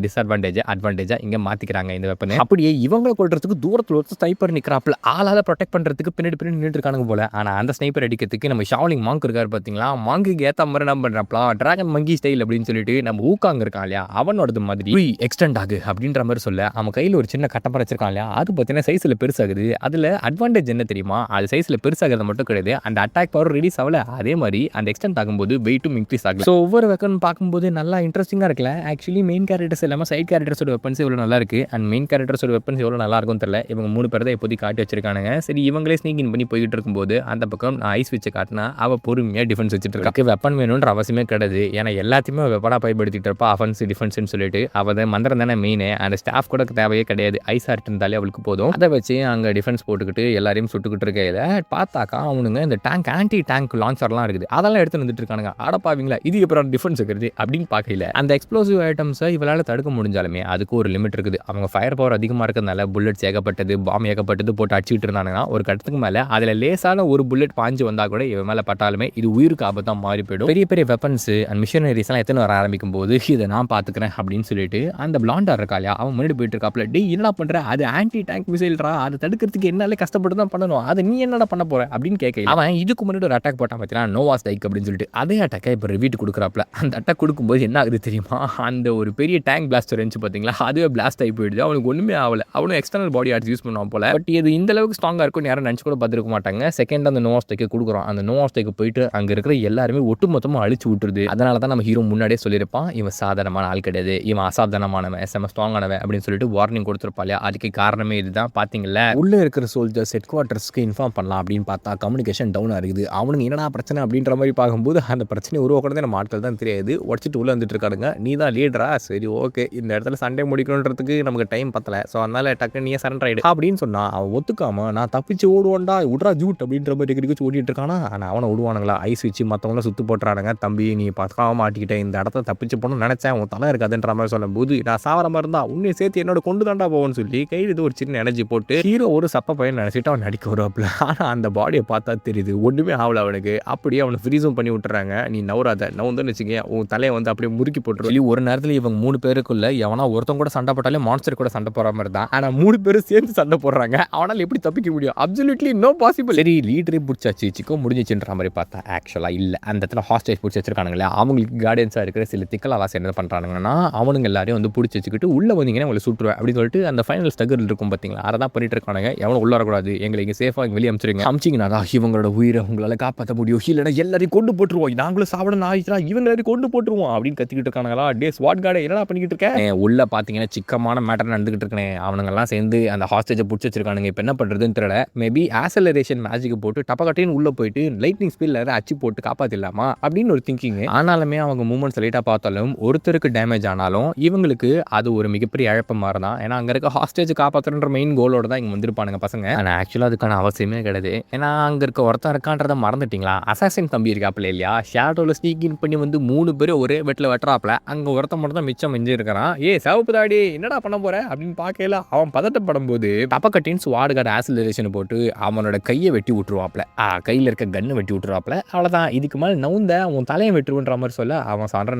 அட்வான்டேஜா இங்கே மாற்றிக்கிறாங்க இந்த வெப்பனை. அப்படியே இவங்களை கொள்றதுக்கு தூரத்தில் ஒரு ஸ்னைப்பர் நிற்கிறாப்புல, ஆளால் ப்ரொடெக்ட் பண்ணுறதுக்கு பின்னாடி நின்றுட்டு இருக்கானுங்க போல. ஆனால் அந்த ஸ்னைப்பர் அடிக்கிறதுக்கு நம்ம ஷாவ்லிங் மாங்க் இருக்காரு பார்த்தீங்களா, மாங்குக்கு ஏற்ற மாதிரி என்ன பண்ணுறாப்ல டிராகன் மங்கி ஸ்டைல் அப்படின்னு சொல்லிட்டு நம்ம ஊக்காங்க இருக்கான் இல்லையா, அவனோடது மாதிரி எக்ஸ்டெண்ட் ஆகு அப்படின்ற மாதிரி சொல்ல அவன் கையில் ஒரு சின்ன கட்டப்பற வச்சிருக்கான் இல்லையா, அது பார்த்தீங்கன்னா சைஸில் பெருசாகுது. அதில் அட்வான்டேஜ் என்ன தெரியுமா, அது சைஸில் பெருசாகிறது மட்டும் கிடையாது, அந்த அட்டாக் பவர் ரிலீஸ் ஆகல, அதே மாதிரி அந்த எக்ஸ்டெண்ட் ஆகும்போது வெயிட்டும் இன்க்ரீஸ் ஆகும். ஸோ ஒவ்வொரு வெப்பன் பார்க்கும்போது நல்லா இன்ட்ரெஸ்டிங்காக இருக்கல. ஆக்சுவலி மெயின் கேரக்டர்ஸ் இல்லாமல் சைட் கேரக்டர்ஸோட வெப்பன்ஸ் எவ்வளோ நல்லா இருக்கு, அண்ட் மெயின் கேரக்டர்ஸோட வெப்பன்ஸ் எவ்வளோ நல்லா இருக்கும் தெரியல. இவங்க 3 பேர் தான் இப்போதைக்கு காட்டி வச்சிருக்கானுங்க. சரி இவங்களே ஸ்னீக் இன் பண்ணி போயிட்டு இருக்கும்போது அந்த பக்கம் நான் ஐஸ் வச்சு காட்டினா அவள் பொறுமையாக டிஃபென்ஸ் வச்சுட்டு இருக்காக்கு. வெப்பன் வேணுன்ற அவசியமே கிடையாது, ஏன்னா எல்லாத்தையுமே வெப்பனாக பயன்படுத்திட்டு இருப்பா. அஃபென்ஸ் டிஃபென்ஸ்னு சொல்லிட்டு அவள் மந்திரம் தானே மெயின், அந்த ஸ்டாஃப் கூட தேவையே கிடையாது. ஐஸ் ஆர்ட் இருந்தாலே அவளுக்கு போதும். அதை வச்சு அங்கே டிஃபென்ஸ் போட்டுக்கிட்டு எல்லாரையும் சுட்டுக்கிட்டு இருக்கையில பார்த்தாக்கா அவனுங்க இந்த டேங்க் ஆன்டி டேங்க் லான்ச்சர்லாம் இருக்குது, அதெல்லாம் எடுத்து வந்துட்டு இருக்கானுங்க. ஆடப்பாவீங்களா, இது அப்புறம் டிஃபென்ஸ் இருக்கிறது அப்படின்னு பார்க்கல. அந்த எக்ஸ்ப்ளோசிவ் ஐட்டம்ஸை இவளால் தடுக்க முடிஞ்சாலுமே அதுக்கு ஒரு லிமிட் இருக்குது. அவங்க ஃபயர் பவர் அதிகமாக இருக்கிறதுனால புல்லட்ஸ் ஏகப்பட்டது பாம் ஏகப்பட்டது போட்டு அடிச்சுட்டு இருந்தாங்கன்னா ஒரு கட்டத்துக்கு மேலே அதில் லேசான ஒரு புல்லட் பாஞ்சு வந்தால் கூட இவன் மேலே பட்டாலுமே இது உயிருக்கு ஆபத்தாக மாறி போயிடும். பெரிய பெரிய வெப்பன்ஸ் அண்ட் மிஷனரிஸ்லாம் எத்தனை வர ஆரம்பிக்கும் போது இதை நான் பார்த்துக்கிறேன் அப்படின்னு அப்படின்னு சொல்லிட்டு அந்த பிளாண்டா இருக்கா இல்லையா, அவன் முன்னாடி போயிட்டு இருக்காப்ல. டேய் என்னடா பண்ற, அது ஆன்டி டேங்க் மிசைல்ரா, அதை தடுக்கிறதுக்கு என்னாலே கஷ்டப்பட்டு தான் பண்ணணும், அதை நீ என்னடா பண்ண போற அப்படின்னு கேட்கல. அவன் இதுக்கு முன்னாடி ஒரு அட்டாக் போட்டான் பார்த்தீங்கன்னா, நோவா ஸ்டைக் அப்படின்னு சொல்லிட்டு, அதே அட்டாக்கை இப்போ ரிவீட் கொடுக்குறாப்ல. அந்த அட்டாக் கொடுக்கும்போது என்ன ஆகுது தெரியுமா, அந்த ஒரு பெரிய டேங்க் பிளாஸ்டர் இருந்துச்சு பார்த்தீங்களா, அதுவே பிளாஸ்ட் ஆகி போயிடுது. அவனுக்கு ஒன்றுமே ஆகல. அவனும் எக்ஸ்டர்னல் பாடி ஆர்ட்ஸ் யூஸ் பண்ணுவான் போல. பட் இது இந்த அளவுக்கு ஸ்ட்ராங்காக இருக்கும் யாரும் நினச்சி கூட பார்த்துருக்க மாட்டாங்க. செகண்ட் அந்த நோவா ஸ்டைக்கை கொடுக்குறோம். அந்த நோவா ஸ்டைக்கு போயிட்டு அங்கே இருக்கிற எல்லாருமே ஒட்டுமொத்தமாக அழிச்சு விட்டுருது. அதனால தான் நம்ம ஹீரோ முன்னாடியே சொல்லியிருப்பான், இவன் சாதாரணமான ஆள் கிடையாது, இவன் அசாதாரணமானவன், செம ஸ்ட்ராங்கானவன் அப்படின்னு சொல்லிட்டு வார்னிங் கொடுத்துருப்பா இல்லையா. அதுக்கு காரணமே இதுதான். பார்த்தீங்களா, உள்ளே இருக்கிற சோல்ஜர்ஸ் ஹெட் குவார்ட்டர்ஸ்க்கு இன்ஃபார்ம் பண்ணலாம் அப்படின்னு பார்த்தா கம்யூனிகேஷன் டவுனாக இருக்குது. அவனுக்கு என்னடா பிரச்சனை அப்படின்ற மாதிரி பார்க்கும்போது அந்த பிரச்சனை உருவாக்குறதே நம்ம ஆட்கள் தான் தெரியாது. உடச்சிட்டு உள்ளே வந்துட்டு இருக்காருங்க. நீ தான் லீடரா, சரி ஓகே, இந்த இடத்துல சண்டே முடிக்கணுன்றதுக்கு நமக்கு டைம் பத்தலை, ஸோ அதனால டக்கு நீ சரண்டர் ஆகிடு அப்படின்னு சொன்னால் அவன் ஒத்துக்காம நான் தப்பிச்சு ஓடுவான்டா, விட்றா ஜூட் அப்படின்ற மாதிரி ஓடிட்டு இருக்கானா. ஆனால் அவனை விடுவானுங்களா, ஐஸ் வச்சு மற்றவங்களாம் சுற்று போட்டுறானுங்க. தம்பி நீ பார்க்காம மாட்டிக்கிட்டேன், இந்த இடத்த தப்பிச்சு போகணும்னு நினச்சேன், உன் தலை இருக்காதுன்ற மாதிரி சொல்லும்போது நான் சாவர மாதிரி இருந்தா உன்னை சேர்த்து என்னோட கொண்டு தாண்டா போவோன்னு சொல்லி கையில் இது ஒரு சின்ன எனர்ஜி போட்டு ஹீரோ ஒரு சப்ப பையன் நினச்சிட்டு அவன் நடிக்க வருவாப்புல. ஆனால் அந்த பாடியை பார்த்தா தெரியுது ஒன்றுமே ஆகல அவனுக்கு. அப்படியே அவனை ஃப்ரீஸும் பண்ணி விட்டுறாங்க. நீ நவராத, நவுந்துன்னு வச்சுக்க உன் தலையை வந்து அப்படியே முறுக்கி போட்டுரு சொல்லி ஒரு நேரத்தில் இவங்க 3 பேருக்குள்ள எவனா ஒருத்தன் கூட சண்டை போட்டாலே மான்ஸ்டர் கூட சண்டை போடுற மாதிரி தான். ஆனால் 3 பேரும் சேர்ந்து சண்டை போடுறாங்க. அவனால் எப்படி தப்பிக்க முடியும்? Absolutely no possible. சரி லீடரே பிடிச்சாச்சு, சிக்கோ முடிஞ்சிச்சுன்ற மாதிரி பார்த்தா ஆக்சுவலாக இல்லை. அந்த இடத்துல ஹாஸ்டேஜ் பிடிச்சி வச்சிருக்கானுங்களே, அவங்களுக்கு கார்டியன்ஸாக இருக்கிற சில திக்கலாவாசி என்ன பண்ணுறானுங்கன்னா, அவனுங்க எல்லாரையும் வந்து பிடிச்சி வச்சுக்கிட்டு உள்ளே வந்தீங்கன்னா உங்களை சுட்டுருவேன் அப்படின்னு சொல்லிட்டு அந்த ஃபைனல் ஸ்ட்ரகிள் இருக்கும் பார்த்தீங்களா, அதை தான் பண்ணிட்டு இருக்கானுங்க. எவனும் உள்ள வரக்கூடாது, எங்களை இங்கே சேஃபாக வெளியே அமிச்சிருங்க, அமிச்சிங்கன்னா இவங்களோட உயிரை உங்களால் காப்பாற்ற முடியும், இல்லைன்னா எல்லாரையும் கொண்டு போட்டுருவோம், நாங்களும் சாப்பிடணும் ஆயிடுச்சுனா இவங்க எல்லாரையும் கொண்டு போட்டுருவோம் அப்படின்னு கத்திக்கிட்டு இருக்கானுங்களா. டே ஸ்வாட் கார்டை என்னடா பண்ணிக்கிட்டு இருக்கேன், உள்ள பார்த்தீங்கன்னா சிக்கமான மேட்டர் நடந்துகிட்டு இருக்கேன். அவனுங்கெல்லாம் சேர்ந்து அந்த ஹாஸ்டேஜை பிடிச்சி வச்சிருக்கானுங்க. இப்போ என்ன பண்ணுறதுன்னு தெரியல. மேபி ஆசலரேஷன் மேஜிக் போட்டு டப்பக்கட்டையும் உள்ள போயிட்டு லைட்னிங் ஸ்பீடில் அச்சு போட்டு காப்பாற்றிடலாமா அப்படின்னு ஒரு திங்கிங். ஆனாலுமே அவங்க மூமெண்ட்ஸ் லைட்டாக பார்த்தாலும் ஒருத்தருக்கு டேமேஜ் ஆனாலும் இவங்களுக்கு அது ஒரு மிகப்பெரிய இழப்பு மாதிரி தான். ஏன்னா அங்கே இருக்க ஹாஸ்டேஜ் காப்பாற்றுற மெயின் கோலோட தான் இங்கே வந்திருப்பானுங்க பசங்க. ஆனால் ஆக்சுவலாக அதுக்கான அவசியமே கிடையாது. ஏன்னா அங்கே இருக்க ஒருத்தன் இருக்கான்றதை மறந்துட்டிங்களா, அசாசின் தம்பி இருக்காப்புல இல்லையா, ஷேடோவில் ஸ்னீக் இன் பண்ணி வந்து 3 பேர் ஒரே வெட்டில் வெட்டுறாப்புல. அங்கே ஒருத்தன் மட்டும் தான் மிச்சம் மிஞ்சி இருக்கிறான். சிவப்பு தாடி என்னடா பண்ண போற அப்படின்னு பார்க்கல. அவன் பதட்டப்படும் போது டப்பக்கட்டின் ஸ்வாட் கார்டு ஆசிலரேஷன் போட்டு அவனோட கையை வெட்டி விட்டுருவாப்புல. கையில் இருக்க கன்னு வெட்டி விட்டுருவாப்புல. அவ்வளோதான், இதுக்கு மேலே நவுந்த உன் தலையை வெட்டுருன்ற மாதிரி சொல்ல அவன் சான்ற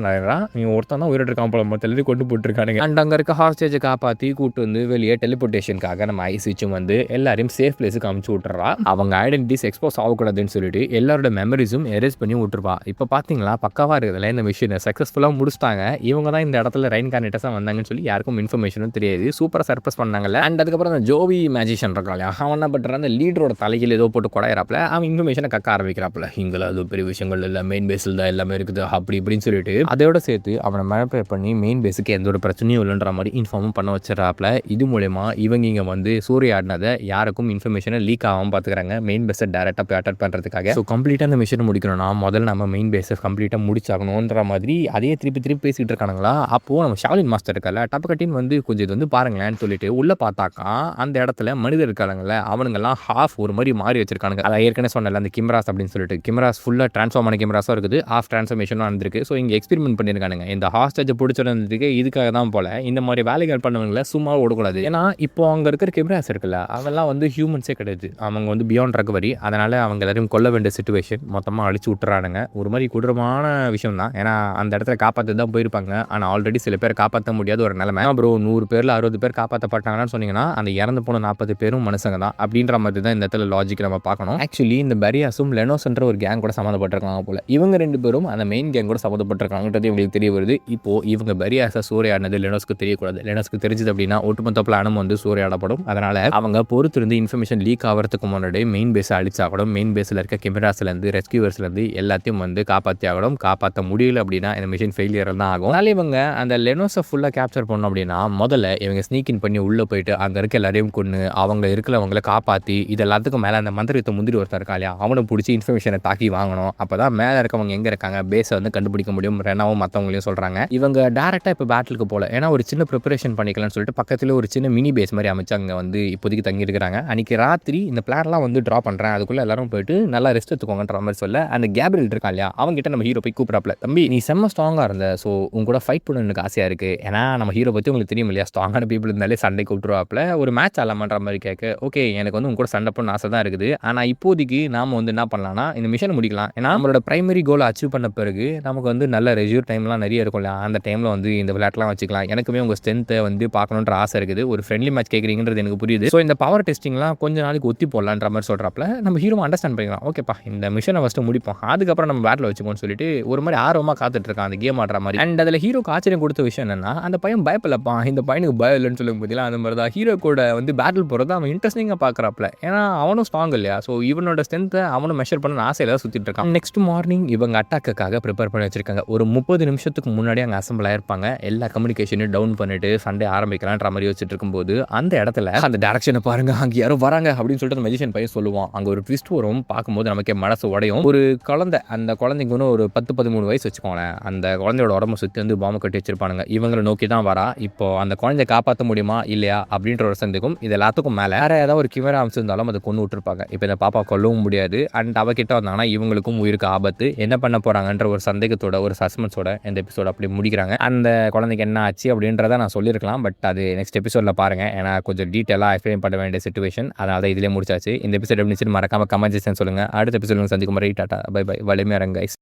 நிறையா நீ ஒருத்தன் தான் உயிரோடு இருக்கான் போல, மொத்தம் கொண்டு போட்டுருக்கானுங்க. அண்ட் அங்கே இருக்க ஹாஸ்டேஜை காப்பாற்றி கூட்டு வந்து வெளியே டெலிபோர்டேஷனுக்காக நம்ம ஐஸ் வச்சும் வந்து எல்லாரையும் சேஃப் பிளேஸுக்கு அமுச்சு விட்டுறா. அவங்க ஐடென்டிட்டிஸ் எக்ஸ்போஸ் ஆகக்கூடாதுன்னு சொல்லிட்டு எல்லாரோட மெமரிஸும் எரேஸ் பண்ணி விட்டுருப்பா. இப்போ பார்த்தீங்களா பக்காவாக இருக்குதுல்ல இந்த விஷயம் சக்ஸஸ்ஃபுல்லாக முடிச்சிட்டாங்க. இவங்க தான் இந்த இடத்துல ரைன் கார்னேட்டஸாக வந்தாங்கன்னு சொல்லி யாருக்கும் இன்ஃபர்மேஷனும் தெரியாது. சூப்பராக சர்ப்ரைஸ் பண்ணாங்கல்ல. அண்ட் அதுக்கப்புறம் அந்த ஜோவி மேஜிஷியன் இருக்காங்க, அவன் என்ன பண்ணுறான், அந்த லீடரோட தலையில் ஏதோ போட்டு கொடையிறாப்புல. அவன் இன்ஃபர்மேஷனை கக்க ஆரம்பிக்கிறாப்புல. இங்கே அது பெரிய விஷயங்கள் இல்லை, மெயின் பேஸில் தான் எல்லாமே இருக்குது அப்படி இப்படின்னு சொல்லிட்டு அதோட சேர்த்து அவனை மேனிபுலேட் பண்ணி மெயின் பேஸுக்கு எந்த ஒரு பிரச்சனையும் இல்லைன்ற மாதிரி இன்ஃபார்மும் பண்ண வச்சிடறாப்புல. இது மூலமா இவங்க இங்கே வந்து சூரிய ஆடினதை யாருக்கும் இன்ஃபர்மேஷனை லீக் ஆகாமல் பார்த்துக்கிறாங்க, மெயின் பேஸை டேரெக்டாக போய் அட்டாக் பண்ணுறதுக்காக. ஸோ கம்ப்ளீட்டாக அந்த மிஷனை முடிக்கணும்னா முதல்ல நம்ம மெயின் பேஸை கம்ப்ளீட்டாக முடிச்சாகணுன்ற மாதிரி அதே திருப்பி பேசிக்கிட்டு இருக்கானுங்களா. அப்போது நம்ம ஷாலின் மாஸ்டர் இருக்கல டப்பக்கட்டின்னு வந்து கொஞ்சம் இது வந்து பாருங்களேன்னு சொல்லிட்டு உள்ளே பார்த்தாக்கா அந்த இடத்துல மனிதர் இருக்கானுங்கள அவனுங்கெல்லாம் ஹாஃப் ஒரு மாதிரி மாறி வச்சிருக்கானுங்க. அதை ஏற்கனவே சொன்னல அந்த கிம்ராஸ் அப்படின்னு சொல்லிட்டு கிம்ராஸ் ஃபுல்லாக ட்ரான்ஸ்ஃபார்ம் ஆன கிம்ராஸாக இருக்குது, ஹாஃப் ட்ரான்ஸ்ஃபர்மேஷனும் நடந்திருக்கு. ஸோ இங்கே எக்ஸ்பெரிமெண்ட் பண்ணியிருக்கானுங்க. இந்த ஹாஸ்டேஜை பிடிச்சிருந்ததுக்கு இதுக்காக தான் போல இந்த மாதிரி வேலைகள் பண்ணவங்களை சும்மா ஓடக்கூடாது. ஏன்னா இப்போ அங்கே இருக்கிற கிம்ராஸ் இருக்குல்ல அவெல்லாம் வந்து ஹியூமன்ஸே கிடையாது, அவங்க வந்து பியாண்ட் ரெக்கவரி. அதனால் அவங்க எல்லாரையும் கொல்ல வேண்டிய சிச்சுவேஷன், மொத்தமாக அழிச்சு விட்டுறானுங்க. ஒரு மாதிரி கொடூரமான விஷயம் தான். ஏன்னா அந்த இடத்துல காப்பாற்ற தான் போயிருப்பாங்க, ஆனால் ஆல்ரெடி சில பேர் காப்பாற்ற முடியாத ஒரு நிலைமை. ப்ரோ 100 பேரில் 60 பேர் காப்பாற்றப்பட்டாங்கன்னு சொன்னீங்கன்னா அந்த இறந்து போன 40 பேரும் மனுஷங்க தான் அப்படின்ற மாதிரி தான் இந்த இடத்துல லாஜிக் நம்ம பார்க்கணும். ஆக்சுவலி இந்த பெரியாஸும் லெனோஸ்ன்ற ஒரு கேங் கூட சம்மந்தப்பட்டிருக்காங்க போல. இவங்க 2 பேரும் அந்த மெயின் கேங் கூட சம்மந்தப்பட்டிருக்காங்கன்றது இவங்களுக்கு தெரிய வருது. இப்போ இவங்க பெரியாஸை சூறையாடினது லெனோஸ்க்கு தெரியக்கூடாது. லெனோஸ்க்கு தெரிஞ்சது அப்படின்னா ஒட்டுமொத்த பிளானும் வந்து சூறையாடப்படும். அதனால அவங்க பொறுத்திருந்து இன்ஃபர்மேஷன் லீக் ஆகிறதுக்கு முன்னாடி மெயின் பேஸை அழிச்சாகணும். மெயின் பேஸில் இருக்க கேமராஸ்லேருந்து ரெஸ்கியூவர்ஸ்லேருந்து எல்லாத்தையும் வந்து காப்பாற்றி ஆகணும். காப்பாற்ற முடியல அப்படின்னா இந்த மிஷின் ஃபெயிலியர் தான் ஆகும். அதனால இவங்க அந்த லெனோஸை ஃபுல்லாக கேப்சர் பண்ணணும் அப்படின்னா முதல்ல இவங்க ஸ்னீக் இன் பண்ணி உள்ளே போயிட்டு அங்கே இருக்க எல்லாரையும் கொண்டு அவங்க இருக்கிறவங்களை காப்பாற்றி இது எல்லாத்துக்கும் மேலே அந்த மந்திரத்தை முந்திரி ஒருத்தர் இருக்கா இல்லையா அவனை பிடிச்சி இன்ஃபர்மேஷனை தாக்கி வாங்கணும். அப்போ தான் மேலே இருக்கவங்க எங்கே இருக்காங்க பேஸை வந்து கண்டுபிடிக்க முடியும். ரெனாவும் மற்றவங்களையும் சொல்கிறாங்க. இவங்க டேரெக்டாக இப்போ பேட்டிலுக்கு போகல, ஏன்னா ஒரு சின்ன ப்ரிப்பரேஷன் பண்ணிக்கலாம்னு சொல்லிட்டு பக்கத்தில் ஒரு சின்ன மினி பேஸ் மாதிரி அமைச்சு அங்கே வந்து இப்போதைக்கு தங்கியிருக்கிறாங்க. அன்றைக்கி ராத்திரி இந்த பிளான்லாம் வந்து ட்ரா பண்ணுறேன், அதுக்குள்ளே எல்லாரும் போயிட்டு நல்லா ரெஸ்ட் எடுத்துக்கோங்கன்ற மாதிரி சொல்ல அந்த கேப்ரியல் இருக்கா இல்லையா அவங்ககிட்ட நம்ம ஹீரோ போய் கூப்பிட்றாப்ல, தம்பி நீ செம்ம ஸ்ட்ராங்காக இருந்த, ஸோ உங்க கூட ஃபைட் பண்ண எனக்கு ஆசையாக இருக்குது. ஏன்னா நம்ம ஹீரோ பற்றி உங்களுக்கு தெரியும் இல்லையா, ஸ்ட்ராங்கான பீப்புள் இருந்தாலே சண்டை கூப்பிட்டுருவாப்ல. ஒரு மேட்ச் ஆடலாமான்ற மாதிரி கேட்க, ஓகே எனக்கு வந்து உங்க கூட சண்டை பண்ண ஆசை தான் இருக்குது, ஆனால் இப்போதைக்கு நாம் வந்து என்ன பண்ணலாம்னா இந்த மிஷன் முடிக்கலாம். ஏன்னா நம்மளோட பிரைமரி கோலை அச்சீவ் பண்ண பிறகு நமக்கு வந்து நல்ல ரெஜூர் டைம்லாம் நிறைய இருக்கும் இல்லையா, அந்த டைமில் வந்து வந்து இந்த விளையாட்டுலாம் வச்சுக்கலாம். எனக்குமே உங்கள் ஸ்ட்ரென்த்தை வந்து பார்க்கணுன்ற ஆசை இருக்குது. ஒரு ஃப்ரெண்ட்லி மேட்ச் கேட்குறீங்கன்றது எனக்கு புரியுது. ஸோ இந்த பவர் டெஸ்டிங்லாம் கொஞ்ச நாளைக்கு ஒத்தி போடலான்ற மாதிரி சொல்கிறப்பல நம்ம ஹீரோ அண்டர்ஸ்டாண்ட் பண்ணிக்கலாம். ஓகேப்பா இந்த மிஷனை ஃபஸ்ட்டு முடிப்போம், அதுக்கப்புறம் நம்ம பேட்டில் வச்சுக்கோன்னு சொல்லிட்டு ஒரு மாதிரி ஆர்வமாக காத்துட்டு இருக்கான் அந்த கேம் ஆடுற மாதிரி. அண்ட் அதில் ஹீரோக்கு ஆச்சரியம் கொடுத்த விஷயம் என்னன்னா, அந்த பையன் பயப்படலப்பா, இந்த பையனுக்கு பயம் இல்லைன்னு சொல்லும் போதெல்லாம் அந்த மாதிரி தான் ஹீரோ கூட வந்து பேட்டில் போகிறது அவன் இன்ட்ரெஸ்டிங்காக பார்க்குறாப்ல. ஏன்னா அவனும் ஸ்ட்ராங் இல்லையா, ஸோ இவனோட ஸ்ட்ரென்த்தை அவனும் மெஷர் பண்ண ஆசையில் தான் சுற்றிட்டு இருக்கான். நெக்ஸ்ட் மார்னிங் இவங்க அட்டாக்குக்காக ப்ரிப்பேர் பண்ணி வச்சிருக்காங்க. ஒரு 30 நிமிஷத்துக்கு முன்னாடி அங்கே அசம்பிள் ஆயிருப்பாங்க. எல்லா கம்யூனிகேஷனையும் டவுன் பண்ணிட்டு சண்டே ஆரம்பிக்கலான்ற மாதிரி வச்சுட்டு இருக்கும்போது அந்த இடத்துல அந்த டேரக்ஷனை பாருங்க, அங்கே யாரும் வராங்க அப்படின்னு சொல்லிட்டு அந்த மெஜிஷியன் பையன் சொல்லுவான். அங்கே ஒரு ட்விஸ்ட் வரும், பார்க்கும்போது நமக்கே மனசு உடையும். ஒரு குழந்தை, அந்த குழந்தைக்கு இன்னும் ஒரு 10-13 வயசு வச்சுக்கோங்களேன். அந்த குழந்தையோட உடம்பு சுற்றி வந்து பாம்பை கட்டி வச்சிருப்பானுங்க. இவங்களை நோக்கி தான் வரா. இப்போ அந்த குழந்தைய காப்பாற்ற முடியுமா இல்லையா அப்படின்ற ஒரு சந்தேகம். இது எல்லாத்துக்கும் மேலே வேற ஏதாவது ஒரு கிமரா அமைச்சிருந்தாலும் அதை கொண்டு விட்டுருப்பாங்க. இப்போ இந்த பாப்பா கொல்லவும் முடியாது. அண்ட் அவகிட்ட வந்தாங்கன்னா இவங்களுக்கும் உயிருக்கு ஆபத்து. என்ன பண்ண போறாங்கன்ற ஒரு சந்தேகத்தோட, ஒரு சஸ்பென்ஸோட இந்த எபிசோட் அப்படி முடிக்கிறாங்க. அந்த குழந்தைக்கு என்ன ஆச்சு அப்படின்றத நான் சொல்லியிருக்கலாம், பட் அது நெக்ஸ்ட் எபிசோட்ல பாருங்க. ஏன்னா கொஞ்சம் டீட்டெயிலாக எக்ஸ்பிளைன் பண்ண வேண்டிய சிச்சுவேஷன். அதனால தான் இதிலே முடிச்சாச்சு. இந்த எபிசோட் எப்படி மறக்காம கமெண்ட் செக்ஷன் சொல்லுங்க. அடுத்த எபிசோட் சந்திக்கும் முறை டாடா பை பை. வலிமையா இருங்க கைஸ்.